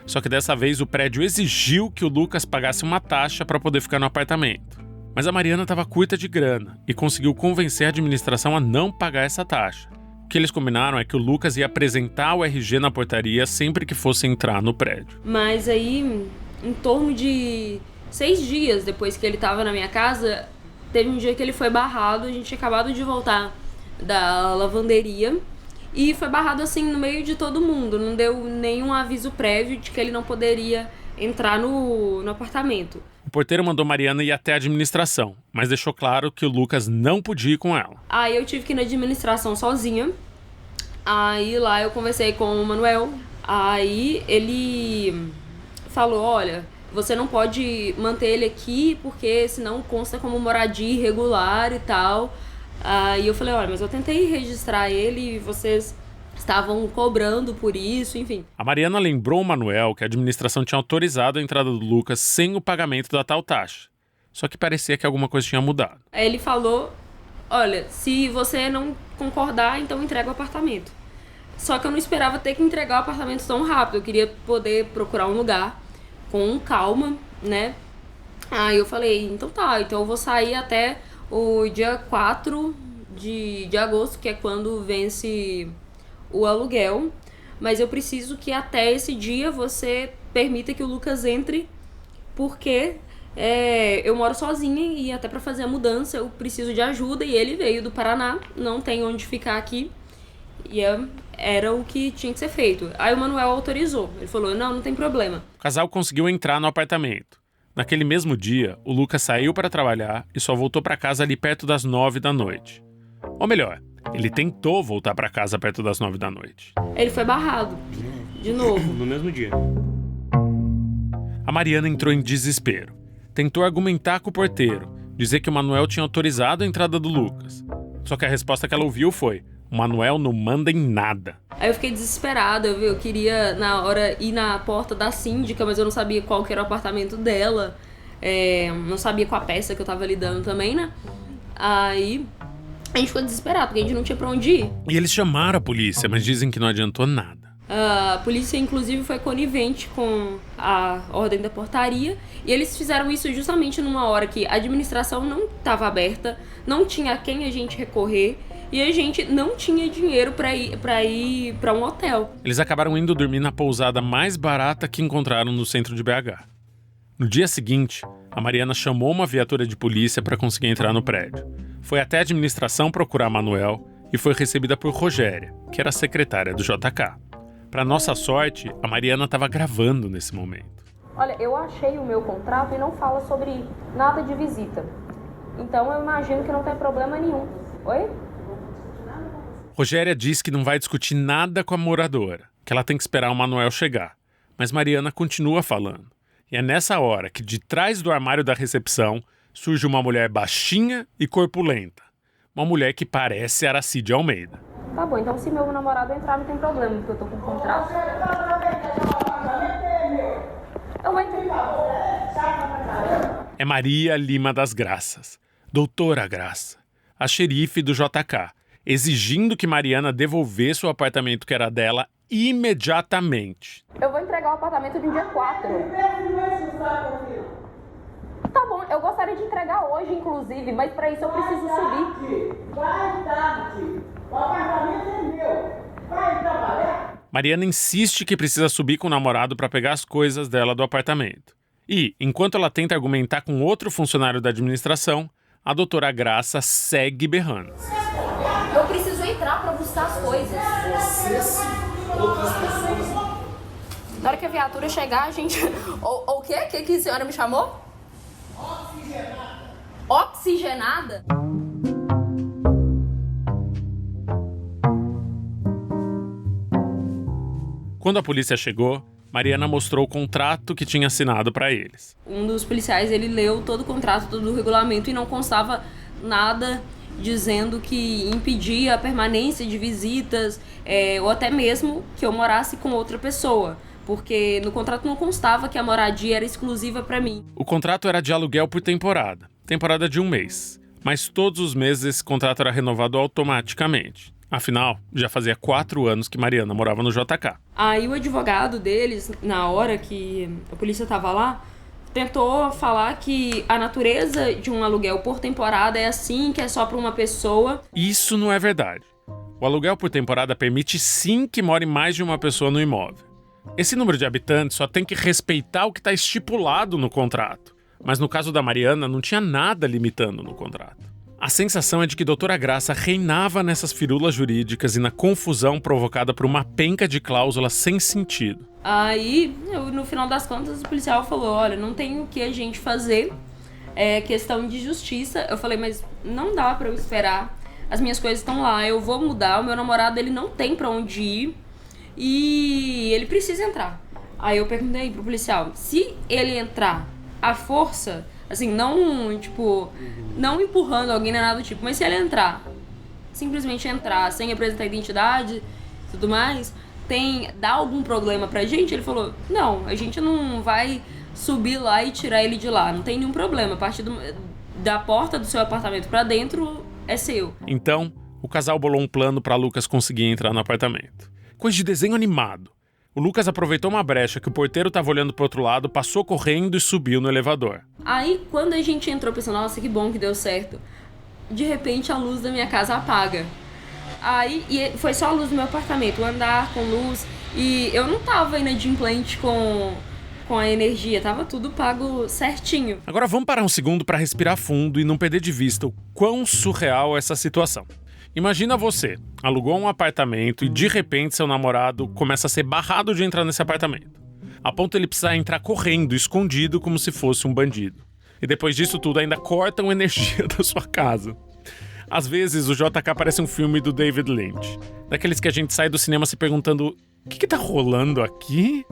Speaker 1: Só que dessa vez o prédio exigiu que o Lucas pagasse uma taxa para poder ficar no apartamento. Mas a Mariana estava curta de grana e conseguiu convencer a administração a não pagar essa taxa. O que eles combinaram é que o Lucas ia apresentar o RG na portaria sempre que fosse entrar no prédio.
Speaker 10: Mas aí, em torno de 6 dias depois que ele estava na minha casa, teve um dia que ele foi barrado, a gente tinha acabado de voltar da lavanderia e foi barrado assim no meio de todo mundo, não deu nenhum aviso prévio de que ele não poderia entrar no apartamento.
Speaker 1: O porteiro mandou Mariana ir até a administração, mas deixou claro que o Lucas não podia ir com ela.
Speaker 10: Aí eu tive que ir na administração sozinha Aí lá eu conversei com o Manuel, aí ele falou, olha, você não pode manter ele aqui porque senão consta como moradia irregular e tal. Aí eu falei, olha, mas eu tentei registrar ele e vocês estavam cobrando por isso, enfim.
Speaker 1: A Mariana lembrou o Manuel que a administração tinha autorizado a entrada do Lucas sem o pagamento da tal taxa. Só que parecia que alguma coisa tinha mudado.
Speaker 10: Aí ele falou, olha, se você não concordar, então entrega o apartamento. Só que eu não esperava ter que entregar o apartamento tão rápido. Eu queria poder procurar um lugar com calma, né? Aí eu falei, então tá, então eu vou sair até o dia 4 de agosto, que é quando vence o aluguel. Mas eu preciso que até esse dia você permita que o Lucas entre, porque eu moro sozinha e até pra fazer a mudança eu preciso de ajuda. E ele veio do Paraná, não tem onde ficar aqui. E era o que tinha que ser feito. Aí o Manuel autorizou. Ele falou, não tem problema.
Speaker 1: O casal conseguiu entrar no apartamento. Naquele mesmo dia, o Lucas saiu para trabalhar e só voltou para casa ali perto das 9 da noite. Ou melhor, ele tentou voltar para casa perto das 9 da noite.
Speaker 10: Ele foi barrado. De novo.
Speaker 11: No mesmo dia.
Speaker 1: A Mariana entrou em desespero. Tentou argumentar com o porteiro, dizer que o Manuel tinha autorizado a entrada do Lucas. Só que a resposta que ela ouviu foi: o Manuel não manda em nada.
Speaker 10: Aí eu fiquei desesperada, eu queria na hora ir na porta da síndica, mas eu não sabia qual que era o apartamento dela. Não sabia qual a peça que eu tava lidando também, né? Aí a gente ficou desesperado, porque a gente não tinha pra onde ir.
Speaker 1: E eles chamaram a polícia, mas dizem que não adiantou nada.
Speaker 10: A polícia, inclusive, foi conivente com a ordem da portaria. E eles fizeram isso justamente numa hora que a administração não estava aberta, não tinha a quem a gente recorrer. E a gente não tinha dinheiro pra ir pra um hotel.
Speaker 1: Eles acabaram indo dormir na pousada mais barata que encontraram no centro de BH. No dia seguinte, a Mariana chamou uma viatura de polícia para conseguir entrar no prédio. Foi até a administração procurar Manuel e foi recebida por Rogéria, que era a secretária do JK. Para nossa sorte, a Mariana estava gravando nesse momento.
Speaker 10: Olha, eu achei o meu contrato e não fala sobre nada de visita. Então eu imagino que não tem problema nenhum. Oi?
Speaker 1: Rogéria diz que não vai discutir nada com a moradora, que ela tem que esperar o Manuel chegar. Mas Mariana continua falando. E é nessa hora que, de trás do armário da recepção, surge uma mulher baixinha e corpulenta. Uma mulher que parece Aracide Almeida.
Speaker 10: Tá bom, então se meu namorado entrar não tem problema, porque eu tô com contrato. Eu vou entrar.
Speaker 1: É Maria Lima das Graças, doutora Graça, a xerife do JK, exigindo que Mariana devolvesse o apartamento que era dela imediatamente.
Speaker 10: Eu vou entregar o apartamento no dia 4. Tá bom, eu gostaria de entregar hoje, inclusive, mas pra isso eu preciso subir.
Speaker 4: Vai tarde. O apartamento é meu. Vai trabalhar.
Speaker 1: Mariana insiste que precisa subir com o namorado para pegar as coisas dela do apartamento. E, enquanto ela tenta argumentar com outro funcionário da administração, a doutora Graça segue berrando.
Speaker 10: Eu preciso entrar pra buscar as coisas.
Speaker 3: Vocês, outras pessoas.
Speaker 10: Na hora que a viatura chegar, a gente... O quê? O que a senhora me chamou? Oxigenada. Oxigenada?
Speaker 1: Quando a polícia chegou, Mariana mostrou o contrato que tinha assinado para eles.
Speaker 10: Um dos policiais, ele leu todo o contrato, todo o regulamento e não constava nada dizendo que impedia a permanência de visitas ou até mesmo que eu morasse com outra pessoa, porque no contrato não constava que a moradia era exclusiva para mim.
Speaker 1: O contrato era de aluguel por temporada de 1 mês, mas todos os meses esse contrato era renovado automaticamente. Afinal, já fazia 4 anos que Mariana morava no JK.
Speaker 10: Aí o advogado deles, na hora que a polícia estava lá, tentou falar que a natureza de um aluguel por temporada é assim, que é só para uma pessoa.
Speaker 1: Isso não é verdade. O aluguel por temporada permite sim que more mais de uma pessoa no imóvel. Esse número de habitantes só tem que respeitar o que está estipulado no contrato. Mas no caso da Mariana, não tinha nada limitando no contrato. A sensação é de que doutora Graça reinava nessas firulas jurídicas e na confusão provocada por uma penca de cláusulas sem sentido.
Speaker 10: Aí, no final das contas, o policial falou, olha, não tem o que a gente fazer, é questão de justiça. Eu falei, mas não dá pra eu esperar as minhas coisas estão lá, eu vou mudar, o meu namorado ele não tem pra onde ir e ele precisa entrar. Aí eu perguntei pro policial, se ele entrar à força, assim, não, tipo, não empurrando alguém, nem nada do tipo, mas se ele entrar, simplesmente entrar, sem apresentar identidade e tudo mais, dá algum problema pra gente? Ele falou, não, a gente não vai subir lá e tirar ele de lá, não tem nenhum problema, a partir da porta do seu apartamento pra dentro é seu.
Speaker 1: Então, o casal bolou um plano pra Lucas conseguir entrar no apartamento. Coisa de desenho animado. O Lucas aproveitou uma brecha que o porteiro estava olhando pro outro lado, passou correndo e subiu no elevador.
Speaker 10: Aí, quando a gente entrou, pensando, nossa, que bom que deu certo, de repente a luz da minha casa apaga. Aí, e foi só a luz do meu apartamento, o andar com luz, e eu não tava inadimplente com a energia, tava tudo pago certinho.
Speaker 1: Agora vamos parar um segundo para respirar fundo e não perder de vista o quão surreal é essa situação. Imagina você, alugou um apartamento e de repente seu namorado começa a ser barrado de entrar nesse apartamento. A ponto de ele precisar entrar correndo, escondido, como se fosse um bandido. E depois disso tudo ainda cortam a energia da sua casa. Às vezes o JK parece um filme do David Lynch. Daqueles que a gente sai do cinema se perguntando, o que tá rolando aqui?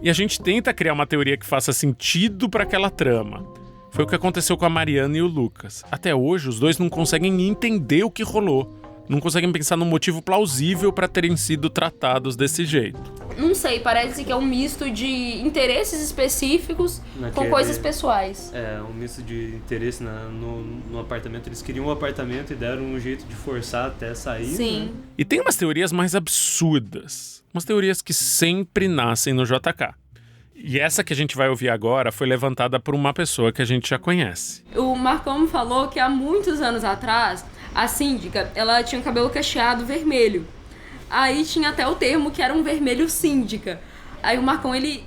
Speaker 1: E a gente tenta criar uma teoria que faça sentido para aquela trama. Foi o que aconteceu com a Mariana e o Lucas. Até hoje os dois não conseguem entender o que rolou. Não conseguem pensar num motivo plausível para terem sido tratados desse jeito.
Speaker 10: Não sei, parece que é um misto de interesses específicos com coisas pessoais.
Speaker 11: É, um misto de interesse no apartamento. Eles queriam um apartamento e deram um jeito de forçar até sair.
Speaker 10: Sim.
Speaker 11: Né?
Speaker 1: E tem umas teorias mais absurdas. Umas teorias que sempre nascem no JK. E essa que a gente vai ouvir agora foi levantada por uma pessoa que a gente já conhece.
Speaker 10: O Marcão me falou que há muitos anos atrás, a síndica, ela tinha o cabelo cacheado vermelho. Aí tinha até o termo que era um vermelho síndica. Aí o Marcão, ele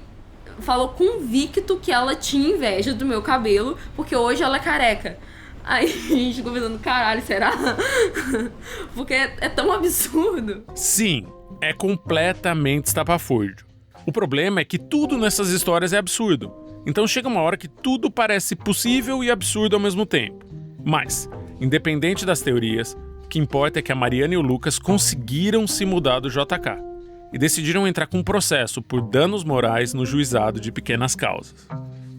Speaker 10: falou convicto que ela tinha inveja do meu cabelo, porque hoje ela é careca. Aí a gente ficou pensando, caralho, será? Porque é tão absurdo.
Speaker 1: Sim, é completamente estapafúrdio. O problema é que tudo nessas histórias é absurdo. Então chega uma hora que tudo parece possível e absurdo ao mesmo tempo. Mas, independente das teorias, o que importa é que a Mariana e o Lucas conseguiram se mudar do JK e decidiram entrar com um processo por danos morais no juizado de pequenas causas.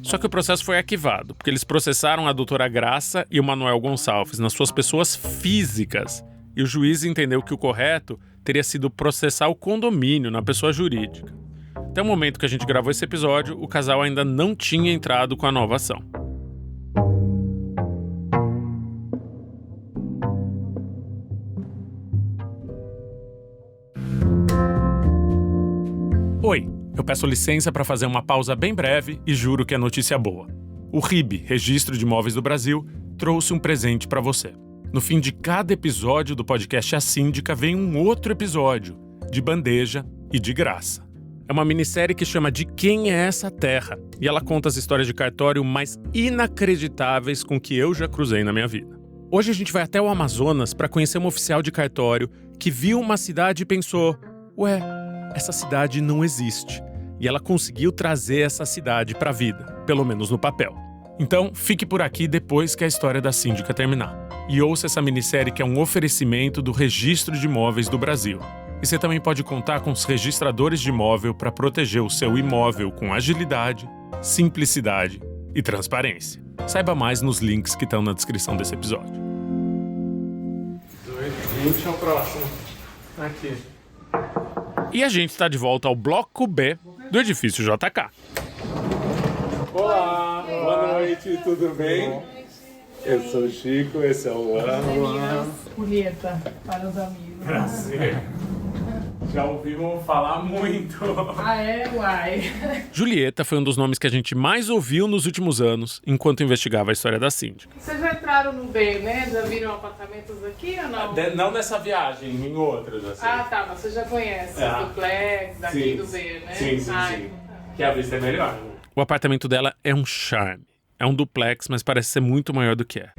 Speaker 1: Só que o processo foi arquivado, porque eles processaram a doutora Graça e o Manuel Gonçalves nas suas pessoas físicas, e o juiz entendeu que o correto teria sido processar o condomínio na pessoa jurídica. Até o momento que a gente gravou esse episódio, o casal ainda não tinha entrado com a nova ação. Oi, eu peço licença para fazer uma pausa bem breve e juro que é notícia boa. O RIB, Registro de Imóveis do Brasil, trouxe um presente para você. No fim de cada episódio do podcast A Síndica vem um outro episódio, de bandeja e de graça. É uma minissérie que chama De Quem é Essa Terra? E ela conta as histórias de cartório mais inacreditáveis com que eu já cruzei na minha vida. Hoje a gente vai até o Amazonas para conhecer uma oficial de cartório que viu uma cidade e pensou, ué, essa cidade não existe. E ela conseguiu trazer essa cidade para a vida, pelo menos no papel. Então, fique por aqui depois que a história da síndica terminar. E ouça essa minissérie que é um oferecimento do Registro de Imóveis do Brasil. E você também pode contar com os registradores de imóvel para proteger o seu imóvel com agilidade, simplicidade e transparência. Saiba mais nos links que estão na descrição desse episódio.
Speaker 3: 2,20 é o próximo. Aqui.
Speaker 1: E a gente está de volta ao bloco B do edifício JK.
Speaker 3: Olá, boa noite, tudo bem? Eu sou o Chico, esse é o Ana.
Speaker 12: Julieta, para os amigos.
Speaker 3: Prazer. Já ouvimos falar muito.
Speaker 12: Ah, é? Uai.
Speaker 1: Julieta foi um dos nomes que a gente mais ouviu nos últimos anos, enquanto investigava a história da síndica.
Speaker 12: Vocês já entraram no B, né? Já viram apartamentos aqui ou não?
Speaker 3: Não nessa viagem, em outras, assim.
Speaker 12: Ah, tá, mas você já conhece o duplex daqui
Speaker 3: sim,
Speaker 12: do B, né?
Speaker 3: Sim. Que a vista é melhor.
Speaker 1: O apartamento dela é um charme. É um duplex, mas parece ser muito maior do que é.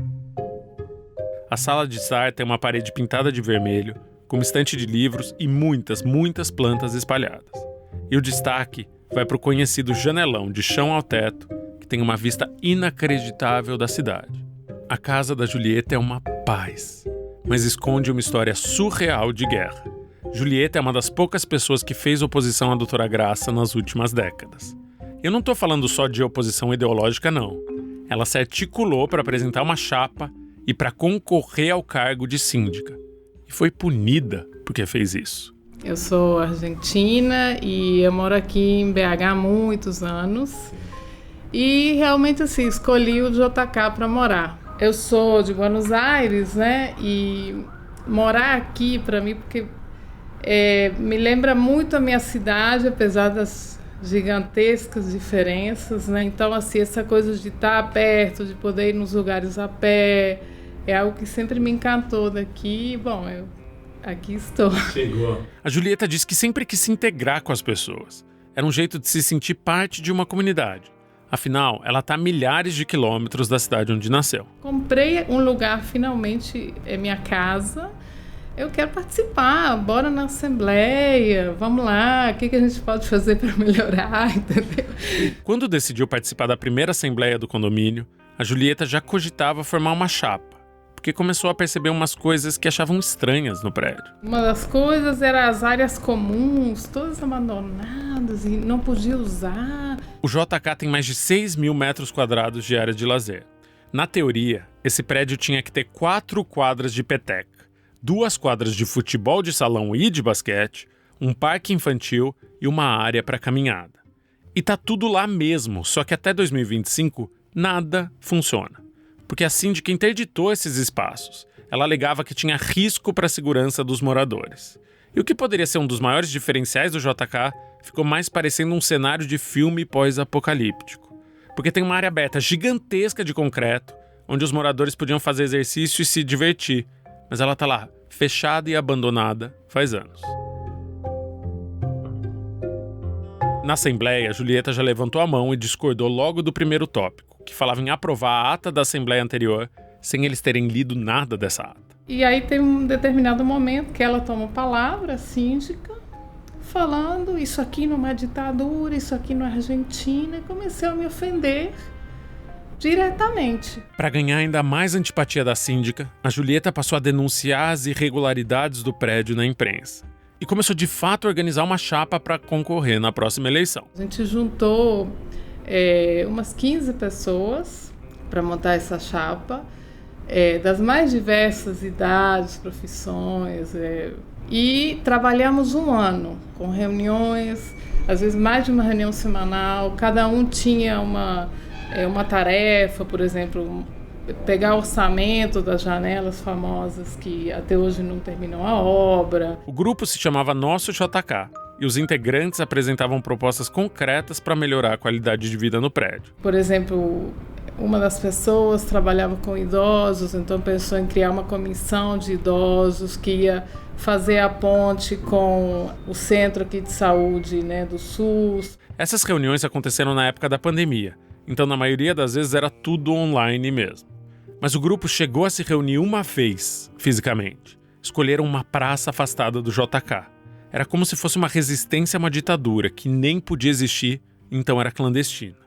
Speaker 1: A sala de estar tem uma parede pintada de vermelho, com uma estante de livros e muitas plantas espalhadas. E o destaque vai para o conhecido janelão de chão ao teto, que tem uma vista inacreditável da cidade. A casa da Julieta é uma paz. mas esconde uma história surreal de guerra. Julieta é uma das poucas pessoas que fez oposição à doutora Graça nas últimas décadas. Eu não estou falando só de oposição ideológica, não. Ela se articulou para apresentar uma chapa e para concorrer ao cargo de síndica. E foi punida porque fez isso.
Speaker 12: Eu sou argentina e eu moro aqui em BH há muitos anos. E realmente, assim, escolhi o JK para morar. Eu sou de Buenos Aires, né? E morar aqui, para mim, porque me lembra muito a minha cidade, apesar das gigantescas diferenças, né? Então, assim, essa coisa de estar perto, de poder ir nos lugares a pé, é algo que sempre me encantou daqui. Bom, eu aqui estou.
Speaker 1: Chegou. A Julieta disse que sempre quis se integrar com as pessoas. Era um jeito de se sentir parte de uma comunidade. Afinal, ela está a milhares de quilômetros da cidade onde nasceu.
Speaker 12: Comprei um lugar, finalmente, é minha casa. Eu quero participar, bora na assembleia, vamos lá, o que a gente pode fazer para melhorar, entendeu?
Speaker 1: Quando decidiu participar da primeira assembleia do condomínio, a Julieta já cogitava formar uma chapa, porque começou a perceber umas coisas que achavam estranhas no prédio.
Speaker 12: Uma das coisas era as áreas comuns, todas abandonadas e não podia usar.
Speaker 1: O JK tem mais de 6 mil metros quadrados de área de lazer. Na teoria, esse prédio tinha que ter 4 quadras de peteca, 2 quadras de futebol de salão e de basquete, um parque infantil e uma área para caminhada. E tá tudo lá mesmo, só que até 2025 nada funciona. Porque a síndica interditou esses espaços. Ela alegava que tinha risco para a segurança dos moradores. E o que poderia ser um dos maiores diferenciais do JK ficou mais parecendo um cenário de filme pós-apocalíptico. Porque tem uma área aberta gigantesca de concreto, onde os moradores podiam fazer exercício e se divertir. Mas ela tá lá, fechada e abandonada, faz anos. Na assembleia, Julieta já levantou a mão e discordou logo do primeiro tópico, que falava em aprovar a ata da assembleia anterior, sem eles terem lido nada dessa ata.
Speaker 12: E aí tem um determinado momento que ela toma a palavra, a síndica, falando isso aqui não é ditadura, isso aqui não é Argentina, e comecei a me ofender diretamente.
Speaker 1: Para ganhar ainda mais antipatia da síndica, a Julieta passou a denunciar as irregularidades do prédio na imprensa. E começou de fato a organizar uma chapa para concorrer na próxima eleição.
Speaker 12: A gente juntou umas 15 pessoas para montar essa chapa, das mais diversas idades, profissões, e trabalhamos um ano com reuniões, às vezes mais de uma reunião semanal. Cada um tinha uma tarefa, por exemplo, pegar orçamento das janelas famosas que até hoje não terminou a obra.
Speaker 1: O grupo se chamava Nosso JK e os integrantes apresentavam propostas concretas para melhorar a qualidade de vida no prédio.
Speaker 12: Por exemplo, uma das pessoas trabalhava com idosos, então pensou em criar uma comissão de idosos que ia fazer a ponte com o centro aqui de saúde, né, do SUS.
Speaker 1: Essas reuniões aconteceram na época da pandemia, então na maioria das vezes era tudo online mesmo. Mas o grupo chegou a se reunir uma vez, fisicamente. Escolheram uma praça afastada do JK. Era como se fosse uma resistência a uma ditadura que nem podia existir, então era clandestina.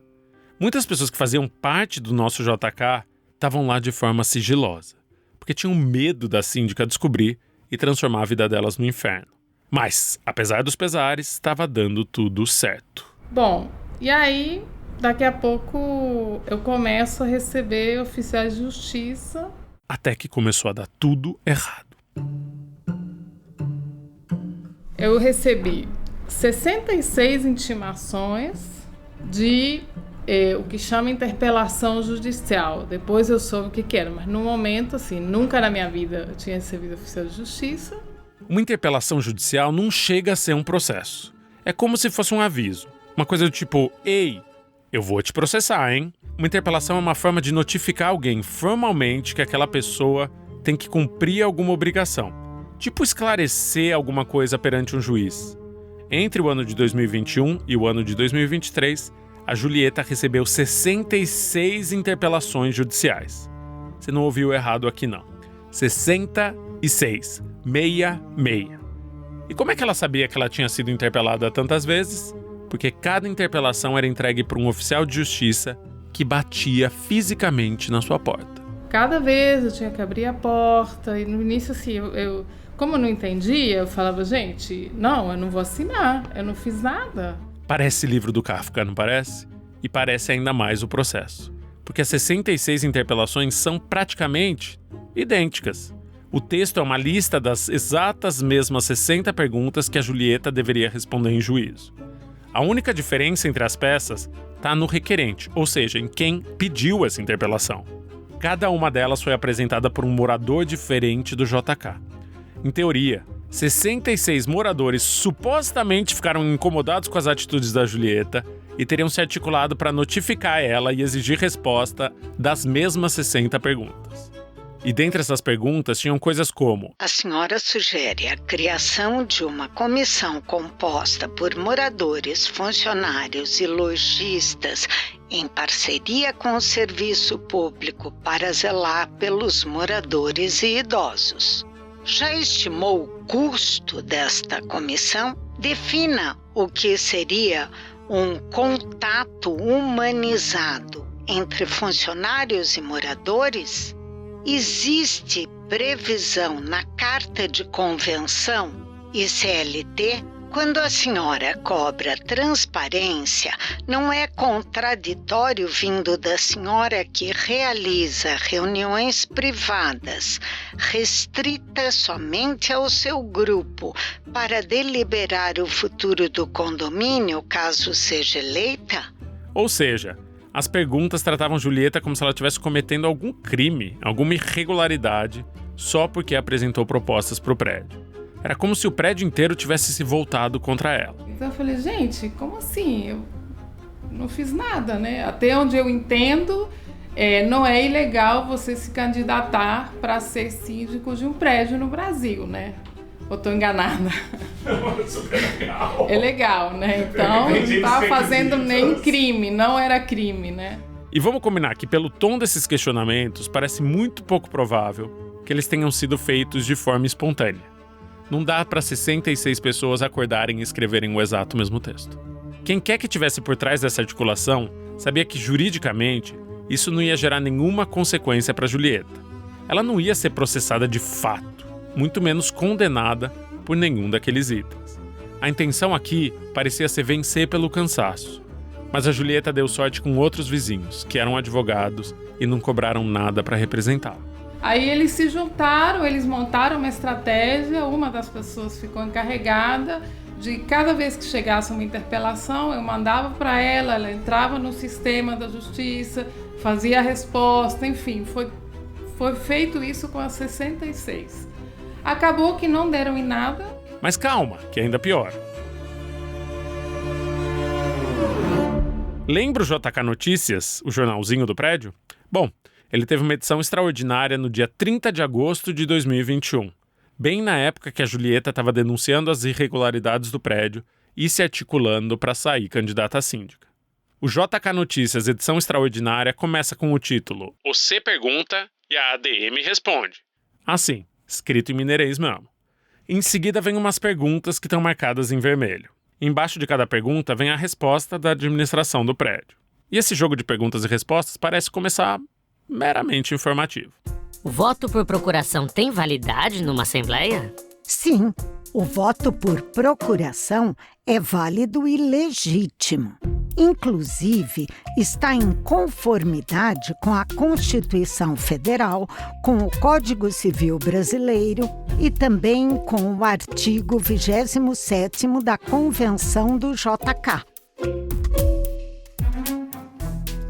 Speaker 1: Muitas pessoas que faziam parte do Nosso JK estavam lá de forma sigilosa, porque tinham medo da síndica descobrir e transformar a vida delas no inferno. Mas, apesar dos pesares, estava dando tudo certo.
Speaker 12: Bom, e aí, daqui a pouco eu começo a receber oficiais de justiça.
Speaker 1: Até que começou a dar tudo errado.
Speaker 12: Eu recebi 66 intimações de o que chama interpelação judicial. Depois eu soube o que era, mas no momento, assim, nunca na minha vida eu tinha recebido oficial de justiça.
Speaker 1: Uma interpelação judicial não chega a ser um processo. É como se fosse um aviso. Uma coisa do tipo, ei, eu vou te processar, hein? Uma interpelação é uma forma de notificar alguém formalmente que aquela pessoa tem que cumprir alguma obrigação. Tipo esclarecer alguma coisa perante um juiz. Entre o ano de 2021 e o ano de 2023, a Julieta recebeu 66 interpelações judiciais. Você não ouviu errado aqui não. 66. 66. E como é que ela sabia que ela tinha sido interpelada tantas vezes? Porque cada interpelação era entregue por um oficial de justiça que batia fisicamente na sua porta.
Speaker 12: Cada vez eu tinha que abrir a porta, e no início, assim, como eu não entendia, eu falava, gente, não, eu não vou assinar, eu não fiz nada.
Speaker 1: Parece livro do Kafka, não parece? E parece ainda mais o processo. Porque as 66 interpelações são praticamente idênticas. O texto é uma lista das exatas mesmas 60 perguntas que a Julieta deveria responder em juízo. A única diferença entre as peças está no requerente, ou seja, em quem pediu essa interpelação. Cada uma delas foi apresentada por um morador diferente do JK. Em teoria, 66 moradores supostamente ficaram incomodados com as atitudes da Julieta e teriam se articulado para notificar ela e exigir resposta das mesmas 60 perguntas. E dentre essas perguntas tinham coisas como:
Speaker 13: a senhora sugere a criação de uma comissão composta por moradores, funcionários e lojistas em parceria com o serviço público para zelar pelos moradores e idosos. Já estimou o custo desta comissão? Defina o que seria um contato humanizado entre funcionários e moradores? Existe previsão na Carta de Convenção e CLT? Quando a senhora cobra transparência, não é contraditório vindo da senhora que realiza reuniões privadas, restritas somente ao seu grupo, para deliberar o futuro do condomínio, caso seja eleita?
Speaker 1: Ou seja, as perguntas tratavam Julieta como se ela estivesse cometendo algum crime, alguma irregularidade, só porque apresentou propostas para o prédio. Era como se o prédio inteiro tivesse se voltado contra ela.
Speaker 12: Então eu falei, gente, como assim? Eu não fiz nada, né? Até onde eu entendo, não é ilegal você se candidatar para ser síndico de um prédio no Brasil, né? Ou estou enganada?
Speaker 1: Não, super legal.
Speaker 12: É legal, né? Então, não estava fazendo nem crime, não era crime, né?
Speaker 1: E vamos combinar que pelo tom desses questionamentos, parece muito pouco provável que eles tenham sido feitos de forma espontânea. Não dá para 66 pessoas acordarem e escreverem o exato mesmo texto. Quem quer que tivesse por trás dessa articulação sabia que, juridicamente, isso não ia gerar nenhuma consequência para Julieta. Ela não ia ser processada de fato, muito menos condenada por nenhum daqueles itens. A intenção aqui parecia ser vencer pelo cansaço. Mas a Julieta deu sorte com outros vizinhos, que eram advogados e não cobraram nada para representá-la.
Speaker 12: Aí eles se juntaram, eles montaram uma estratégia, uma das pessoas ficou encarregada de cada vez que chegasse uma interpelação, eu mandava para ela, ela entrava no sistema da justiça, fazia a resposta, enfim, foi feito isso com as 66. Acabou que não deram em nada.
Speaker 1: Mas calma, que ainda pior. Lembra o JK Notícias, o jornalzinho do prédio? Bom, ele teve uma edição extraordinária no dia 30 de agosto de 2021, bem na época que a Julieta estava denunciando as irregularidades do prédio e se articulando para sair candidata a síndica. O JK Notícias edição extraordinária começa com o título "Você pergunta e a ADM responde". Assim, escrito em mineirês mesmo. Em seguida vem umas perguntas que estão marcadas em vermelho. Embaixo de cada pergunta vem a resposta da administração do prédio. E esse jogo de perguntas e respostas parece começar meramente informativo.
Speaker 14: O voto por procuração tem validade numa assembleia?
Speaker 15: Sim, o voto por procuração é válido e legítimo. Inclusive, está em conformidade com a Constituição Federal, com o Código Civil Brasileiro e também com o artigo 27º da Convenção do JK.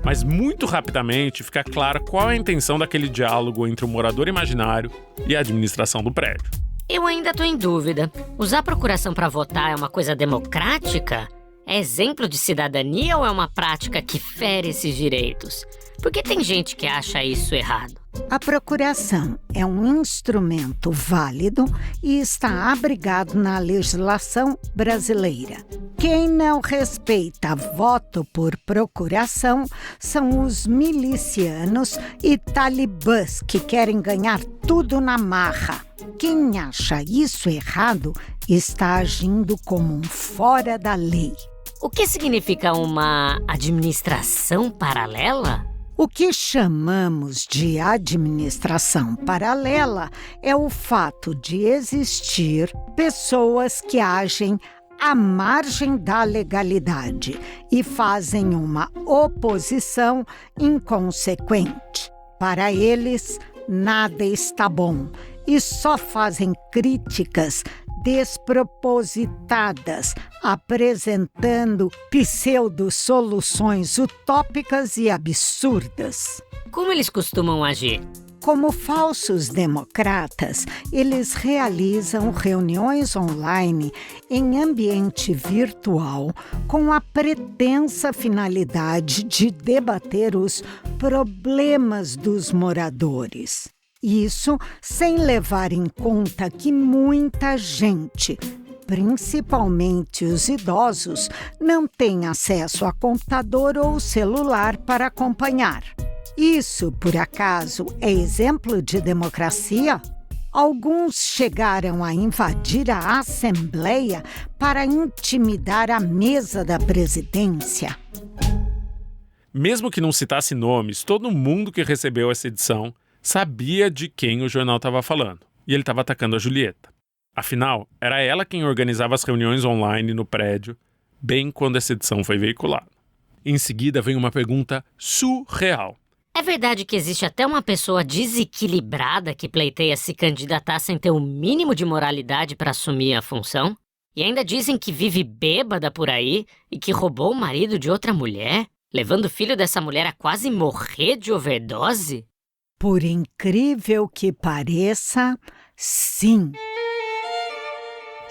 Speaker 1: Mas muito rapidamente fica claro qual é a intenção daquele diálogo entre o morador imaginário e a administração do prédio.
Speaker 14: Eu ainda tô em dúvida. Usar procuração para votar é uma coisa democrática? É exemplo de cidadania ou é uma prática que fere esses direitos? Porque tem gente que acha isso errado.
Speaker 15: A procuração é um instrumento válido e está abrigado na legislação brasileira. Quem não respeita voto por procuração são os milicianos e talibãs que querem ganhar tudo na marra. Quem acha isso errado está agindo como um fora da lei.
Speaker 14: O que significa uma administração paralela?
Speaker 15: O que chamamos de administração paralela é o fato de existir pessoas que agem à margem da legalidade e fazem uma oposição inconsequente. Para eles, nada está bom e só fazem críticas despropositadas, apresentando pseudo-soluções utópicas e absurdas.
Speaker 14: Como eles costumam agir?
Speaker 15: Como falsos democratas, eles realizam reuniões online em ambiente virtual com a pretensa finalidade de debater os problemas dos moradores. Isso sem levar em conta que muita gente, principalmente os idosos, não tem acesso a computador ou celular para acompanhar. Isso, por acaso, é exemplo de democracia? Alguns chegaram a invadir a Assembleia para intimidar a mesa da presidência.
Speaker 1: Mesmo que não citasse nomes, todo mundo que recebeu essa edição sabia de quem o jornal estava falando, e ele estava atacando a Julieta. Afinal, era ela quem organizava as reuniões online no prédio, bem quando essa edição foi veiculada. Em seguida vem uma pergunta surreal.
Speaker 14: É verdade que existe até uma pessoa desequilibrada que pleiteia se candidatar sem ter o mínimo de moralidade para assumir a função? E ainda dizem que vive bêbada por aí e que roubou o marido de outra mulher, levando o filho dessa mulher a quase morrer de overdose?
Speaker 15: Por incrível que pareça, sim.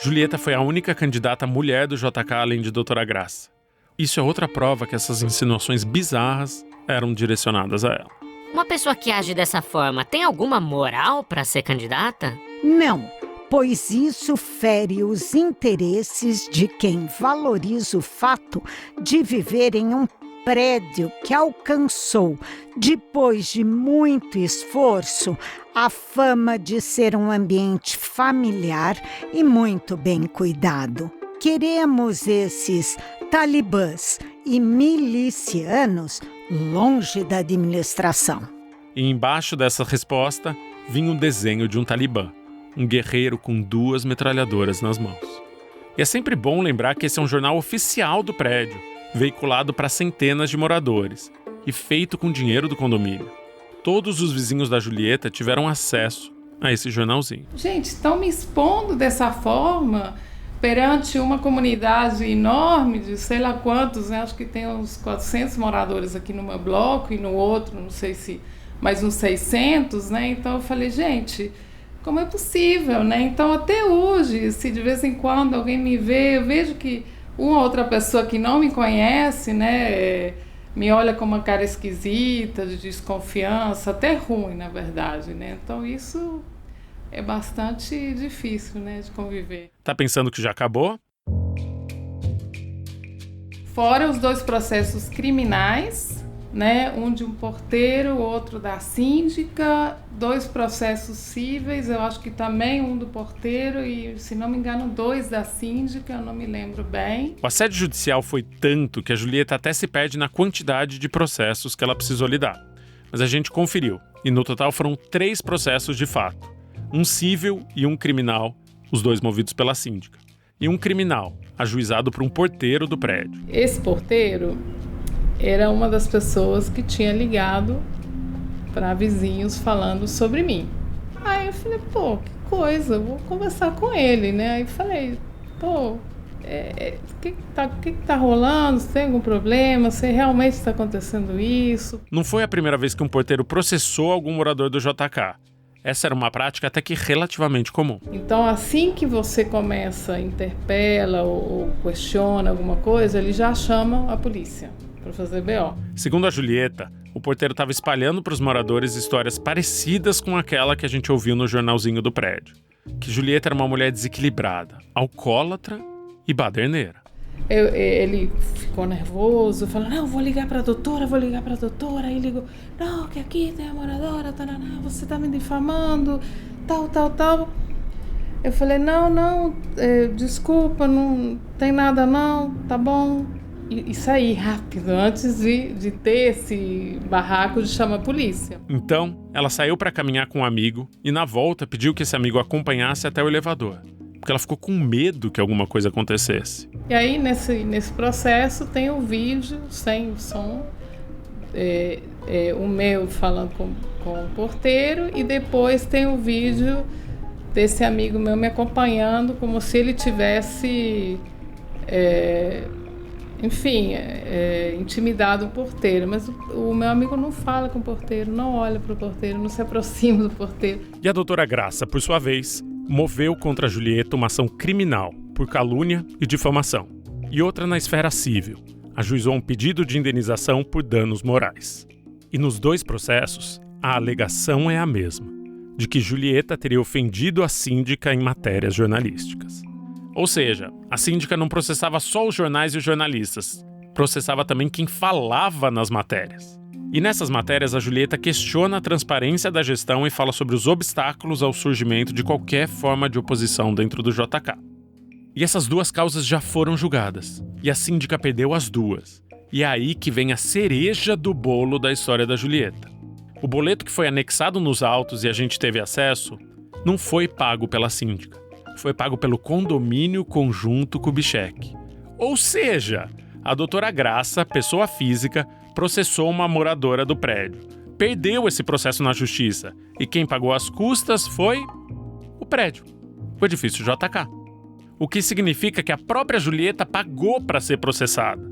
Speaker 1: Julieta foi a única candidata mulher do JK além de Doutora Graça. Isso é outra prova que essas insinuações bizarras eram direcionadas a ela.
Speaker 14: Uma pessoa que age dessa forma tem alguma moral para ser candidata?
Speaker 15: Não, pois isso fere os interesses de quem valoriza o fato de viver em um prédio que alcançou, depois de muito esforço, a fama de ser um ambiente familiar e muito bem cuidado. Queremos esses talibãs e milicianos longe da administração.
Speaker 1: E embaixo dessa resposta vinha um desenho de um talibã, um guerreiro com 2 metralhadoras nas mãos. E é sempre bom lembrar que esse é um jornal oficial do prédio, veiculado para centenas de moradores e feito com dinheiro do condomínio. Todos os vizinhos da Julieta tiveram acesso a esse jornalzinho.
Speaker 12: Gente, estão me expondo dessa forma perante uma comunidade enorme de sei lá quantos, né? Acho que tem uns 400 moradores aqui no meu bloco e no outro, não sei se mais uns 600, né? Então eu falei, gente, como é possível, né? Então até hoje, se de vez em quando alguém me vê, eu vejo que uma outra pessoa que não me conhece, né, me olha com uma cara esquisita, de desconfiança, até ruim, na verdade, né? Então isso é bastante difícil, né, de conviver.
Speaker 1: Tá pensando que já acabou?
Speaker 12: Fora os 2 processos criminais, né, um de um porteiro, outro da síndica, 2 processos cíveis, eu acho que também um do porteiro e, se não me engano, 2 da síndica, eu não me lembro bem.
Speaker 1: O assédio judicial foi tanto que a Julieta até se perde na quantidade de processos que ela precisou lidar. Mas a gente conferiu, e no total foram 3 processos de fato. Um cível e um criminal, os 2 movidos pela síndica. E um criminal, ajuizado por um porteiro do prédio.
Speaker 12: Esse porteiro era uma das pessoas que tinha ligado para vizinhos falando sobre mim. Aí eu falei, pô, que coisa, vou conversar com ele, né? Aí falei, pô, o que tá rolando? Você tem algum problema? Se realmente está acontecendo isso?
Speaker 1: Não foi a primeira vez que um porteiro processou algum morador do JK. Essa era uma prática até que relativamente comum.
Speaker 12: Então, assim que você começa, interpela ou questiona alguma coisa, ele já chama a polícia para fazer BO.
Speaker 1: Segundo a Julieta, o porteiro estava espalhando para os moradores histórias parecidas com aquela que a gente ouviu no jornalzinho do prédio. Que Julieta era uma mulher desequilibrada, alcoólatra e baderneira.
Speaker 12: Ele ficou nervoso, falou, não, vou ligar para a doutora. Aí ligou, não, que aqui tem a moradora, taraná, você está me difamando, tal. Eu falei, não, desculpa, não tem nada não, tá bom. e sair rápido, antes de ter esse barraco de chamar a polícia.
Speaker 1: Então, ela saiu para caminhar com um amigo e, na volta, pediu que esse amigo acompanhasse até o elevador, porque ela ficou com medo que alguma coisa acontecesse.
Speaker 12: E aí, nesse processo, tem o vídeo sem o som, o meu falando com o porteiro, e depois tem o vídeo desse amigo meu me acompanhando como se ele tivesse... intimidado o porteiro, mas o meu amigo não fala com o porteiro, não olha para o porteiro, não se aproxima do porteiro.
Speaker 1: E a doutora Graça, por sua vez, moveu contra a Julieta uma ação criminal por calúnia e difamação, e outra na esfera civil. Ajuizou um pedido de indenização por danos morais. E nos dois processos, a alegação é a mesma, de que Julieta teria ofendido a síndica em matérias jornalísticas. Ou seja, a síndica não processava só os jornais e os jornalistas, processava também quem falava nas matérias. E nessas matérias, a Julieta questiona a transparência da gestão e fala sobre os obstáculos ao surgimento de qualquer forma de oposição dentro do JK. E essas duas causas já foram julgadas, e a síndica perdeu as duas. E é aí que vem a cereja do bolo da história da Julieta. O boleto que foi anexado nos autos e a gente teve acesso, não foi pago pela síndica. Foi pago pelo Condomínio Conjunto Kubitschek. Ou seja, a doutora Graça, pessoa física, processou uma moradora do prédio. Perdeu esse processo na justiça. E quem pagou as custas foi o prédio, o edifício JK. O que significa que a própria Julieta pagou para ser processada.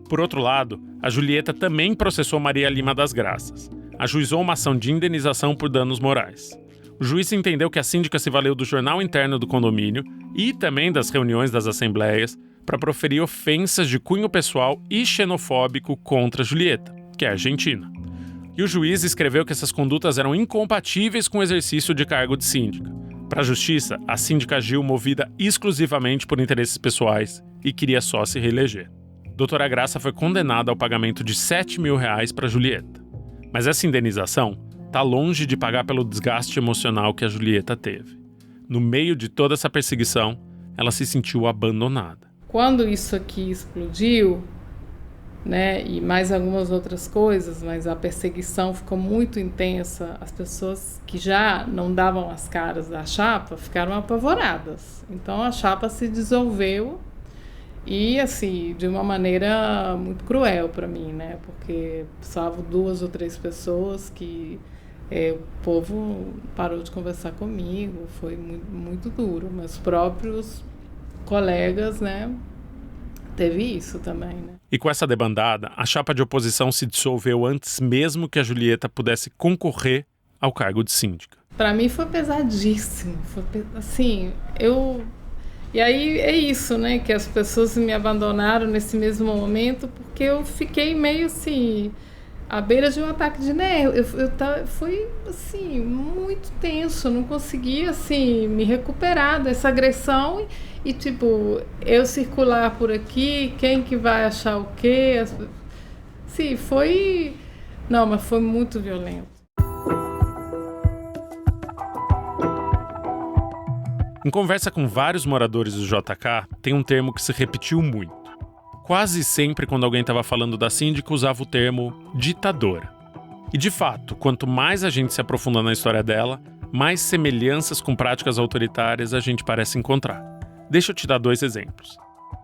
Speaker 1: Por outro lado, a Julieta também processou Maria Lima das Graças. Ajuizou uma ação de indenização por danos morais. O juiz entendeu que a síndica se valeu do jornal interno do condomínio e também das reuniões das assembleias para proferir ofensas de cunho pessoal e xenofóbico contra Julieta, que é argentina. E o juiz escreveu que essas condutas eram incompatíveis com o exercício de cargo de síndica. Para a justiça, a síndica agiu movida exclusivamente por interesses pessoais e queria só se reeleger. Doutora Graça foi condenada ao pagamento de R$7 mil para Julieta. Mas essa indenização está longe de pagar pelo desgaste emocional que a Julieta teve. No meio de toda essa perseguição, ela se sentiu abandonada.
Speaker 12: Quando isso aqui explodiu, né, e mais algumas outras coisas, mas a perseguição ficou muito intensa, as pessoas que já não davam as caras da chapa ficaram apavoradas. Então a chapa se dissolveu e, assim, de uma maneira muito cruel para mim, né, porque salvo 2 ou 3 pessoas que... o povo parou de conversar comigo, foi muito, muito duro. Meus próprios colegas, né, teve isso também, né.
Speaker 1: E com essa debandada, a chapa de oposição se dissolveu antes mesmo que a Julieta pudesse concorrer ao cargo de síndica.
Speaker 12: Para mim foi pesadíssimo, assim, E aí é isso, né, que as pessoas me abandonaram nesse mesmo momento, porque eu fiquei meio assim... à beira de um ataque de nervo. Foi, assim, muito tenso. Não conseguia, assim, me recuperar dessa agressão. E, tipo, eu circular por aqui, quem que vai achar o quê? Sim, foi... Não, mas foi muito violento.
Speaker 1: Em conversa com vários moradores do JK, tem um termo que se repetiu muito. Quase sempre, quando alguém estava falando da síndica, usava o termo ditadora. E, de fato, quanto mais a gente se aprofunda na história dela, mais semelhanças com práticas autoritárias a gente parece encontrar. Deixa eu te dar 2 exemplos.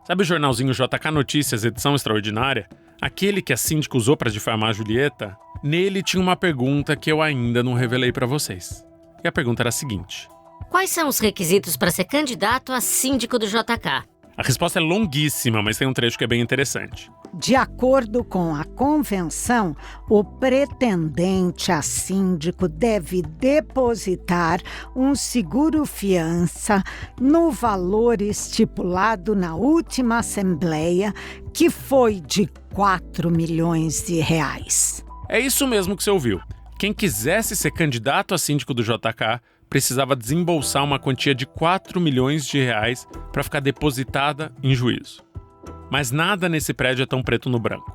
Speaker 1: Sabe o jornalzinho JK Notícias, edição extraordinária? Aquele que a síndica usou para difamar a Julieta? Nele tinha uma pergunta que eu ainda não revelei para vocês. E a pergunta era a seguinte:
Speaker 14: quais são os requisitos para ser candidato a síndico do JK?
Speaker 1: A resposta é longuíssima, mas tem um trecho que é bem interessante.
Speaker 15: De acordo com a convenção, o pretendente a síndico deve depositar um seguro-fiança no valor estipulado na última assembleia, que foi de R$4 milhões.
Speaker 1: É isso mesmo que você ouviu. Quem quisesse ser candidato a síndico do JK precisava desembolsar uma quantia de R$4 milhões para ficar depositada em juízo. Mas nada nesse prédio é tão preto no branco.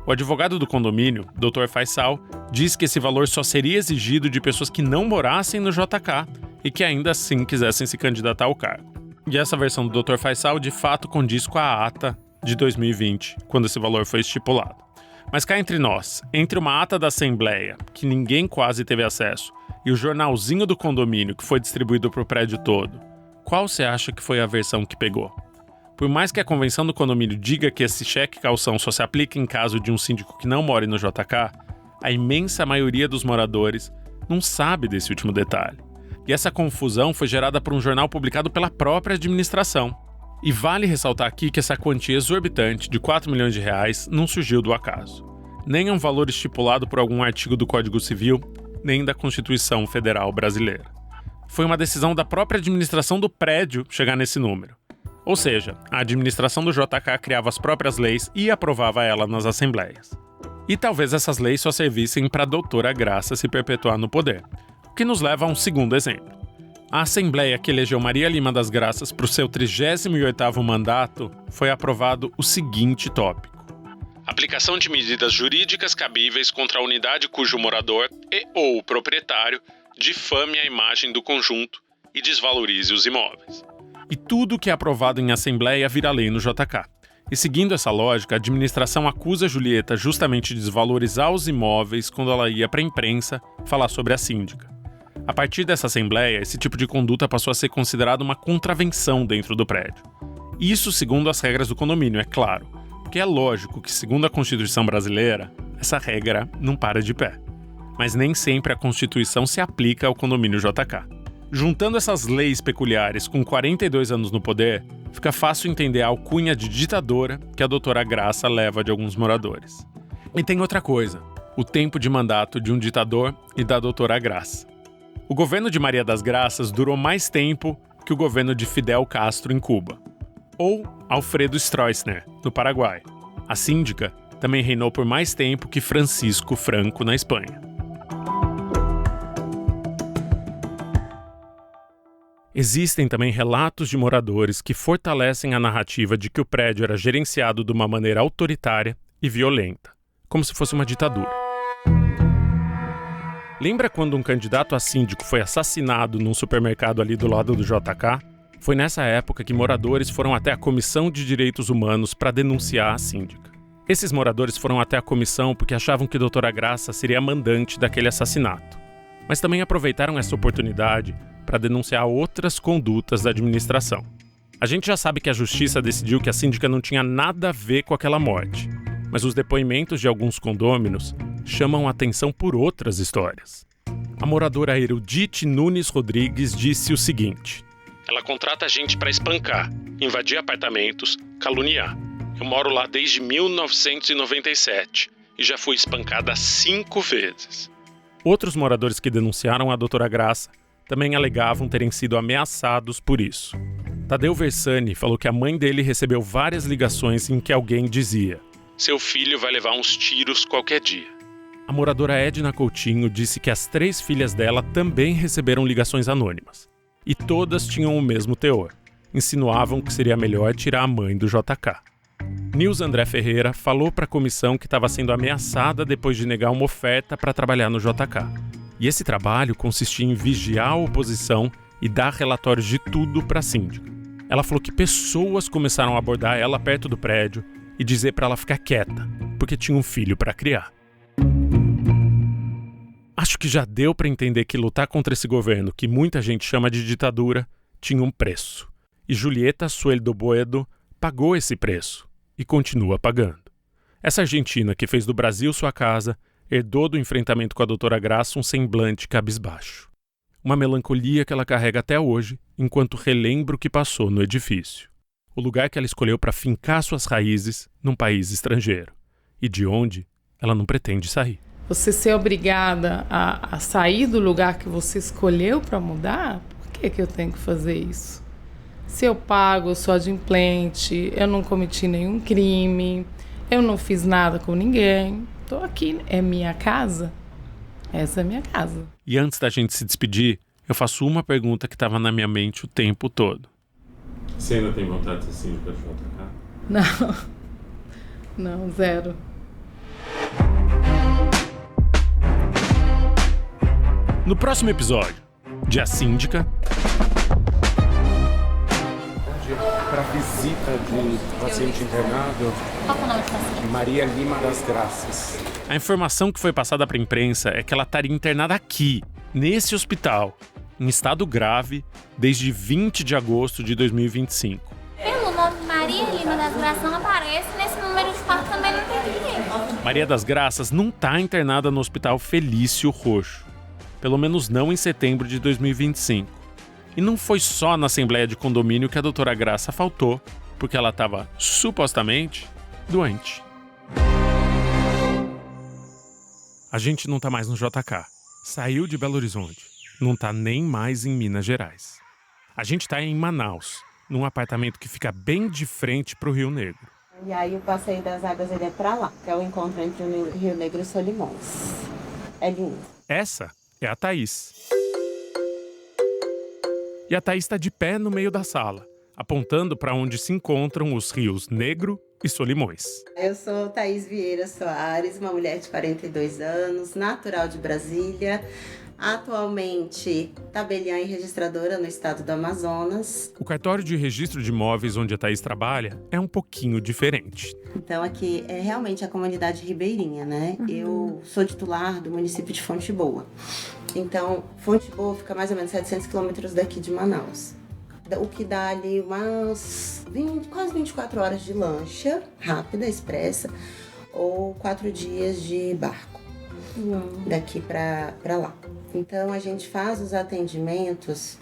Speaker 1: O advogado do condomínio, Dr. Faisal, diz que esse valor só seria exigido de pessoas que não morassem no JK e que ainda assim quisessem se candidatar ao cargo. E essa versão do Dr. Faisal de fato condiz com a ata de 2020, quando esse valor foi estipulado. Mas cá entre nós, entre uma ata da Assembleia, que ninguém quase teve acesso, e o jornalzinho do condomínio que foi distribuído para o prédio todo, qual você acha que foi a versão que pegou? Por mais que a convenção do condomínio diga que esse cheque calção só se aplica em caso de um síndico que não more no JK, a imensa maioria dos moradores não sabe desse último detalhe. E essa confusão foi gerada por um jornal publicado pela própria administração. E vale ressaltar aqui que essa quantia exorbitante de R$4 milhões não surgiu do acaso. Nem é um valor estipulado por algum artigo do Código Civil, nem da Constituição Federal Brasileira. Foi uma decisão da própria administração do prédio chegar nesse número. Ou seja, a administração do JK criava as próprias leis e aprovava ela nas assembleias. E talvez essas leis só servissem para a doutora Graça se perpetuar no poder. O que nos leva a um segundo exemplo. A Assembleia que elegeu Maria Lima das Graças para o seu 38º mandato foi aprovado o seguinte tópico: aplicação de medidas jurídicas cabíveis contra a unidade cujo morador ou o proprietário difame a imagem do conjunto e desvalorize os imóveis. E tudo que é aprovado em Assembleia vira lei no JK. E seguindo essa lógica, a administração acusa Julieta justamente de desvalorizar os imóveis quando ela ia para a imprensa falar sobre a síndica. A partir dessa Assembleia, esse tipo de conduta passou a ser considerado uma contravenção dentro do prédio. Isso segundo as regras do condomínio, é claro. Porque é lógico que, segundo a Constituição brasileira, essa regra não para de pé. Mas nem sempre a Constituição se aplica ao condomínio JK. Juntando essas leis peculiares com 42 anos no poder, fica fácil entender a alcunha de ditadora que a doutora Graça leva de alguns moradores. E tem outra coisa, o tempo de mandato de um ditador e da doutora Graça. O governo de Maria das Graças durou mais tempo que o governo de Fidel Castro em Cuba. Ou Alfredo Stroessner, no Paraguai. A síndica também reinou por mais tempo que Francisco Franco na Espanha. Existem também relatos de moradores que fortalecem a narrativa de que o prédio era gerenciado de uma maneira autoritária e violenta, como se fosse uma ditadura. Lembra quando um candidato a síndico foi assassinado num supermercado ali do lado do JK? Foi nessa época que moradores foram até a Comissão de Direitos Humanos para denunciar a síndica. Esses moradores foram até a comissão porque achavam que a doutora Graça seria a mandante daquele assassinato. Mas também aproveitaram essa oportunidade para denunciar outras condutas da administração. A gente já sabe que a justiça decidiu que a síndica não tinha nada a ver com aquela morte, mas os depoimentos de alguns condôminos chamam a atenção por outras histórias. A moradora Erudite Nunes Rodrigues disse o seguinte: ela contrata gente para espancar, invadir apartamentos, caluniar. Eu moro lá desde 1997 e já fui espancada 5 vezes. Outros moradores que denunciaram a doutora Graça também alegavam terem sido ameaçados por isso. Tadeu Versani falou que a mãe dele recebeu várias ligações em que alguém dizia: seu filho vai levar uns tiros qualquer dia. A moradora Edna Coutinho disse que as 3 filhas dela também receberam ligações anônimas. E todas tinham o mesmo teor. Insinuavam que seria melhor tirar a mãe do JK. Nils André Ferreira falou para a comissão que estava sendo ameaçada depois de negar uma oferta para trabalhar no JK. E esse trabalho consistia em vigiar a oposição e dar relatórios de tudo para a síndica. Ela falou que pessoas começaram a abordar ela perto do prédio e dizer para ela ficar quieta, porque tinha um filho para criar. Acho que já deu para entender que lutar contra esse governo, que muita gente chama de ditadura, tinha um preço. E Julieta Sueldo Boedo pagou esse preço e continua pagando. Essa argentina que fez do Brasil sua casa herdou do enfrentamento com a doutora Graça um semblante cabisbaixo. Uma melancolia que ela carrega até hoje, enquanto relembra o que passou no edifício. O lugar que ela escolheu para fincar suas raízes num país estrangeiro. E de onde ela não pretende sair.
Speaker 12: Você ser obrigada a sair do lugar que você escolheu para mudar? Por que eu tenho que fazer isso? Se eu pago, eu sou adimplente, eu não cometi nenhum crime, eu não fiz nada com ninguém. Estou aqui, é minha casa. Essa é minha casa.
Speaker 1: E antes da gente se despedir, eu faço uma pergunta que estava na minha mente o tempo todo. Você ainda tem vontade de ser síndica de JK?
Speaker 12: Não, zero.
Speaker 1: No próximo episódio de A Síndica...
Speaker 3: Pra visita de paciente internado.
Speaker 2: Qual é o nome do paciente?
Speaker 3: Maria Lima das Graças.
Speaker 1: A informação que foi passada para a imprensa é que ela estaria internada aqui, nesse hospital, em estado grave, desde 20 de agosto de 2025.
Speaker 2: Pelo nome Maria Lima das Graças não aparece, nesse número de quarto também não tem ninguém.
Speaker 1: Maria das Graças não está internada no Hospital Felício Roxo. Pelo menos não em setembro de 2025. E não foi só na Assembleia de Condomínio que a doutora Graça faltou, porque ela estava, supostamente, doente. A gente não tá mais no JK. Saiu de Belo Horizonte. Não tá nem mais em Minas Gerais. A gente tá em Manaus, num apartamento que fica bem de frente pro Rio Negro.
Speaker 16: E aí o passeio das águas ele é pra lá, que é o encontro entre o Rio Negro e Solimões. É lindo.
Speaker 1: Essa é a Thaís. E a Thaís está de pé no meio da sala, apontando para onde se encontram os rios Negro e Solimões.
Speaker 16: Eu sou Thaís Vieira Soares, uma mulher de 42 anos, natural de Brasília, atualmente tabeliã e registradora no estado do Amazonas.
Speaker 1: O cartório de registro de imóveis onde a Thaís trabalha é um pouquinho diferente.
Speaker 16: Então aqui é realmente a comunidade ribeirinha, né? Eu sou titular do município de Fonte Boa. Então, Fonte Boa fica mais ou menos 700 quilômetros daqui de Manaus. O que dá ali umas quase 24 horas de lancha, rápida, expressa, ou 4 dias de barco, daqui para lá. Então, a gente faz os atendimentos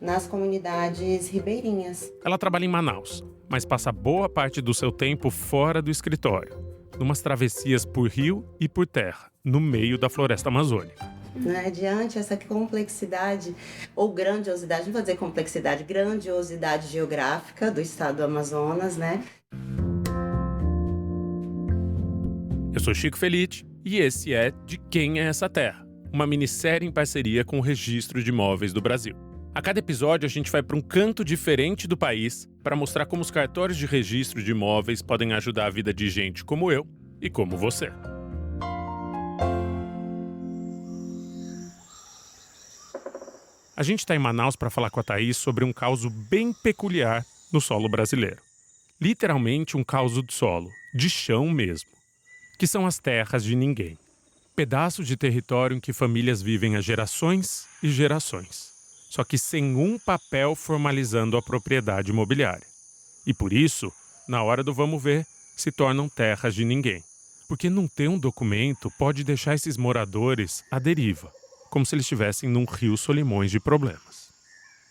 Speaker 16: nas comunidades ribeirinhas.
Speaker 1: Ela trabalha em Manaus, mas passa boa parte do seu tempo fora do escritório, numas travessias por rio e por terra, no meio da floresta amazônica.
Speaker 16: Né? Diante essa complexidade, ou grandiosidade, não vou dizer complexidade, grandiosidade geográfica do estado do Amazonas, né?
Speaker 1: Eu sou Chico Felitti e esse é De Quem é Essa Terra? Uma minissérie em parceria com o Registro de Imóveis do Brasil. A cada episódio a gente vai para um canto diferente do país para mostrar como os cartórios de registro de imóveis podem ajudar a vida de gente como eu e como você. A gente está em Manaus para falar com a Thaís sobre um caso bem peculiar no solo brasileiro. Literalmente um caso de solo, de chão mesmo, que são as terras de ninguém. Pedaço de território em que famílias vivem há gerações e gerações, só que sem um papel formalizando a propriedade imobiliária. E por isso, na hora do vamos ver, se tornam terras de ninguém. Porque não ter um documento pode deixar esses moradores à deriva, como se eles estivessem num rio Solimões de problemas.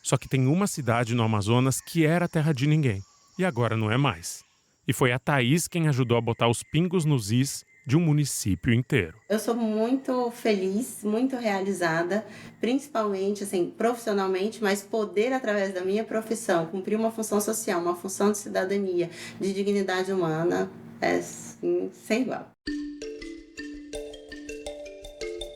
Speaker 1: Só que tem uma cidade no Amazonas que era terra de ninguém, e agora não é mais. E foi a Thaís quem ajudou a botar os pingos nos is de um município inteiro.
Speaker 16: Eu sou muito feliz, muito realizada, principalmente assim, profissionalmente, mas poder, através da minha profissão, cumprir uma função social, uma função de cidadania, de dignidade humana, é assim, sem igual.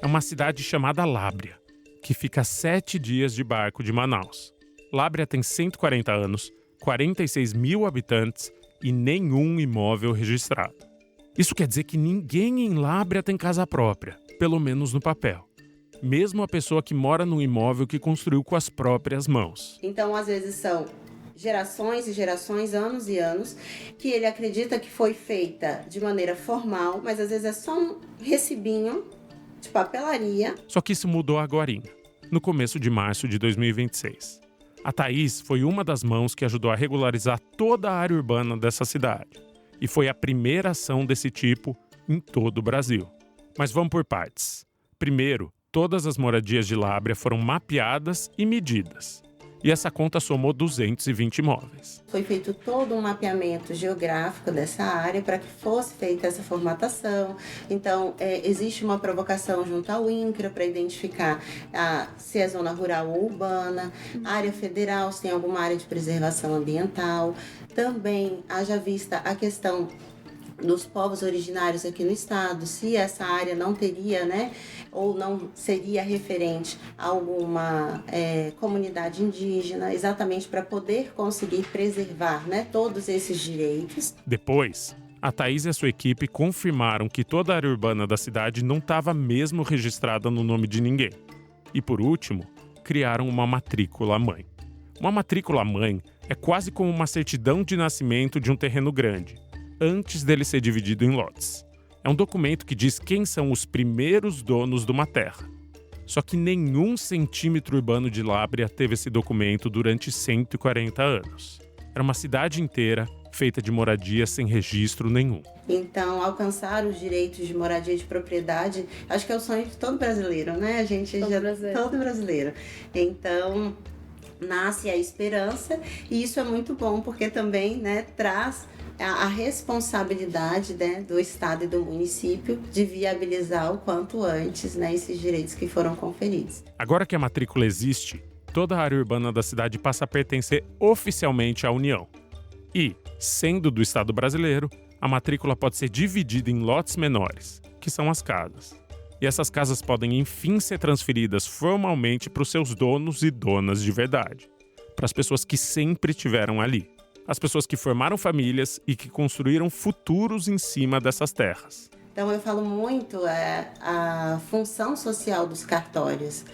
Speaker 1: É uma cidade chamada Lábrea, que fica a 7 dias de barco de Manaus. Lábrea tem 140 anos, 46 mil habitantes e nenhum imóvel registrado. Isso quer dizer que ninguém em Lábrea tem casa própria, pelo menos no papel. Mesmo a pessoa que mora num imóvel que construiu com as próprias mãos.
Speaker 16: Então, às vezes são gerações e gerações, anos e anos, que ele acredita que foi feita de maneira formal, mas às vezes é só um recibinho de papelaria.
Speaker 1: Só que isso mudou agorinha, no começo de março de 2026. A Thaís foi uma das mãos que ajudou a regularizar toda a área urbana dessa cidade. E foi a primeira ação desse tipo em todo o Brasil. Mas vamos por partes. Primeiro, todas as moradias de Lábrea foram mapeadas e medidas. E essa conta somou 220 imóveis.
Speaker 16: Foi feito todo um mapeamento geográfico dessa área para que fosse feita essa formatação. Então, existe uma provocação junto ao INCRA para identificar se é zona rural ou urbana, área federal, se tem alguma área de preservação ambiental. Também haja vista a questão dos povos originários aqui no estado, se essa área não teria, né, ou não seria referente a alguma comunidade indígena, exatamente para poder conseguir preservar, né, todos esses direitos.
Speaker 1: Depois, a Thaís e a sua equipe confirmaram que toda a área urbana da cidade não estava mesmo registrada no nome de ninguém. E por último, criaram uma matrícula-mãe. Uma matrícula-mãe É quase como uma certidão de nascimento de um terreno grande, antes dele ser dividido em lotes. É um documento que diz quem são os primeiros donos de uma terra. Só que nenhum centímetro urbano de Lábrea teve esse documento durante 140 anos. Era uma cidade inteira feita de moradia sem registro nenhum.
Speaker 16: Então, alcançar os direitos de moradia de propriedade, acho que é o sonho de todo brasileiro, né? A gente todo brasileiro. Então, nasce a esperança e isso é muito bom porque também, né, traz a responsabilidade, né, do Estado e do município de viabilizar o quanto antes, né, esses direitos que foram conferidos.
Speaker 1: Agora que a matrícula existe, toda a área urbana da cidade passa a pertencer oficialmente à União. E, sendo do Estado brasileiro, a matrícula pode ser dividida em lotes menores, que são as casas. E essas casas podem, enfim, ser transferidas formalmente para os seus donos e donas de verdade, para as pessoas que sempre estiveram ali. As pessoas que formaram famílias e que construíram futuros em cima dessas terras.
Speaker 16: Então eu falo muito a função social dos cartórios.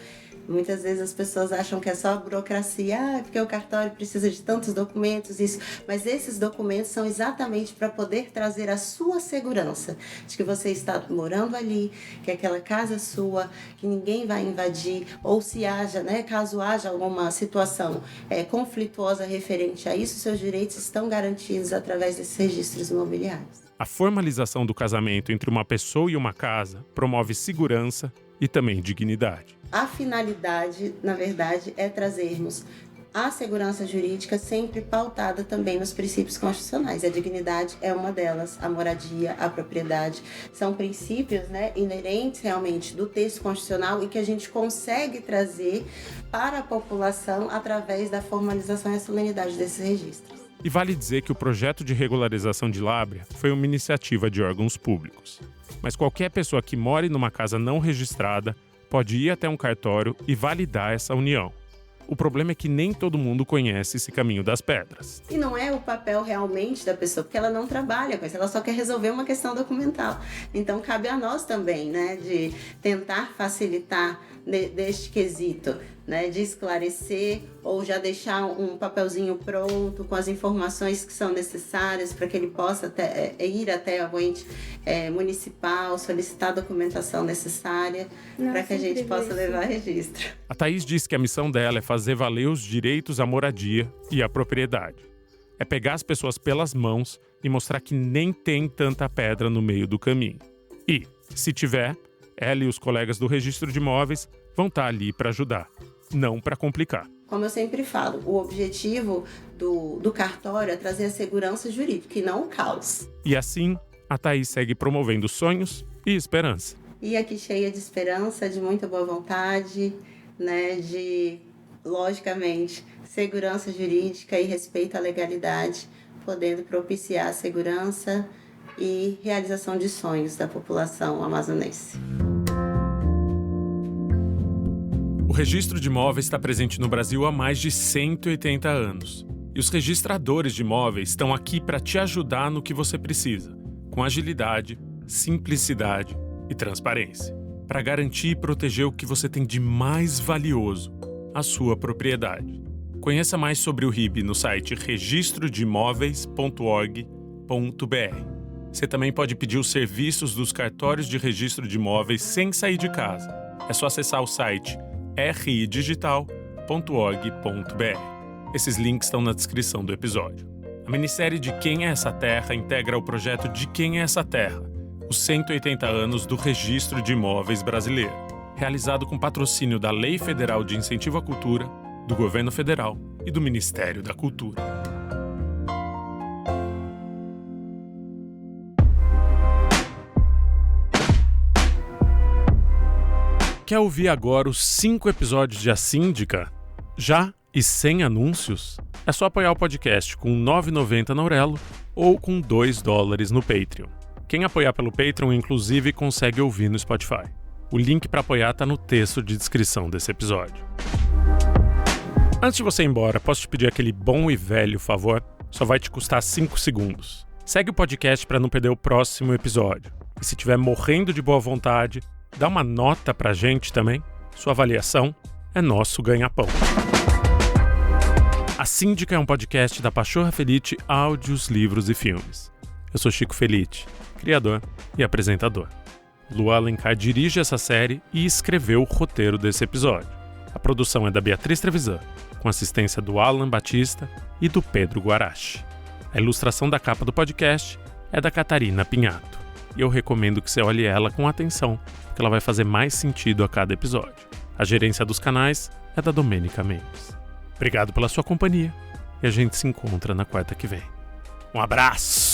Speaker 16: Muitas vezes as pessoas acham que é só burocracia, porque o cartório precisa de tantos documentos, isso. Mas esses documentos são exatamente para poder trazer a sua segurança, de que você está morando ali, que aquela casa é sua, que ninguém vai invadir, ou se haja, né, caso haja alguma situação conflituosa referente a isso, seus direitos estão garantidos através desses registros imobiliários.
Speaker 1: A formalização do casamento entre uma pessoa e uma casa promove segurança e também dignidade.
Speaker 16: A finalidade, na verdade, é trazermos a segurança jurídica sempre pautada também nos princípios constitucionais. A dignidade é uma delas, a moradia, a propriedade. São princípios, né, inerentes realmente do texto constitucional e que a gente consegue trazer para a população através da formalização e a solenidade desses registros.
Speaker 1: E vale dizer que o projeto de regularização de Lábrea foi uma iniciativa de órgãos públicos. Mas qualquer pessoa que more numa casa não registrada pode ir até um cartório e validar essa união. O problema é que nem todo mundo conhece esse caminho das pedras.
Speaker 16: E não é o papel realmente da pessoa, porque ela não trabalha com isso, ela só quer resolver uma questão documental. Então cabe a nós também, né, de tentar facilitar deste quesito, né, de esclarecer ou já deixar um papelzinho pronto com as informações que são necessárias para que ele possa ir até o ente municipal, solicitar a documentação necessária para que a gente possa levar registro.
Speaker 1: A Thaís diz que a missão dela é fazer valer os direitos à moradia e à propriedade. É pegar as pessoas pelas mãos e mostrar que nem tem tanta pedra no meio do caminho. E, se tiver, ela e os colegas do registro de imóveis vão estar ali para ajudar, não para complicar.
Speaker 16: Como eu sempre falo, o objetivo do cartório é trazer a segurança jurídica e não o caos.
Speaker 1: E assim, a Thaís segue promovendo sonhos e esperança.
Speaker 16: E aqui cheia de esperança, de muita boa vontade, né, de, logicamente, segurança jurídica e respeito à legalidade, podendo propiciar a segurança e realização de sonhos da população amazonense.
Speaker 1: O registro de imóveis está presente no Brasil há mais de 180 anos. E os registradores de imóveis estão aqui para te ajudar no que você precisa, com agilidade, simplicidade e transparência, para garantir e proteger o que você tem de mais valioso, a sua propriedade. Conheça mais sobre o RIB no site registrodeimóveis.org.br. Você também pode pedir os serviços dos cartórios de registro de imóveis sem sair de casa. É só acessar o site ridigital.org.br. Esses links estão na descrição do episódio. A minissérie De Quem é Essa Terra integra o projeto De Quem é Essa Terra, os 180 anos do Registro de Imóveis Brasileiro, realizado com patrocínio da Lei Federal de Incentivo à Cultura, do Governo Federal e do Ministério da Cultura. Quer ouvir agora os 5 episódios de A Síndica? Já e sem anúncios? É só apoiar o podcast com R$ 9,90 na Aurelo ou com $2 no Patreon. Quem apoiar pelo Patreon, inclusive, consegue ouvir no Spotify. O link para apoiar está no texto de descrição desse episódio. Antes de você ir embora, posso te pedir aquele bom e velho favor? Só vai te custar 5 segundos. Segue o podcast para não perder o próximo episódio. E se estiver morrendo de boa vontade, dá uma nota pra gente também. Sua avaliação é nosso ganha-pão. A Síndica é um podcast da Pachorra Felite Áudios, Livros e Filmes. Eu sou Chico Felite, criador e apresentador. Lu Alencar dirige essa série e escreveu o roteiro desse episódio. A produção é da Beatriz Trevisan, com assistência do Alan Batista e do Pedro Guarachi. A ilustração da capa do podcast é da Catarina Pinhato. E eu recomendo que você olhe ela com atenção, porque ela vai fazer mais sentido a cada episódio. A gerência dos canais é da Domênica Mendes. Obrigado pela sua companhia e a gente se encontra na quarta que vem. Um abraço!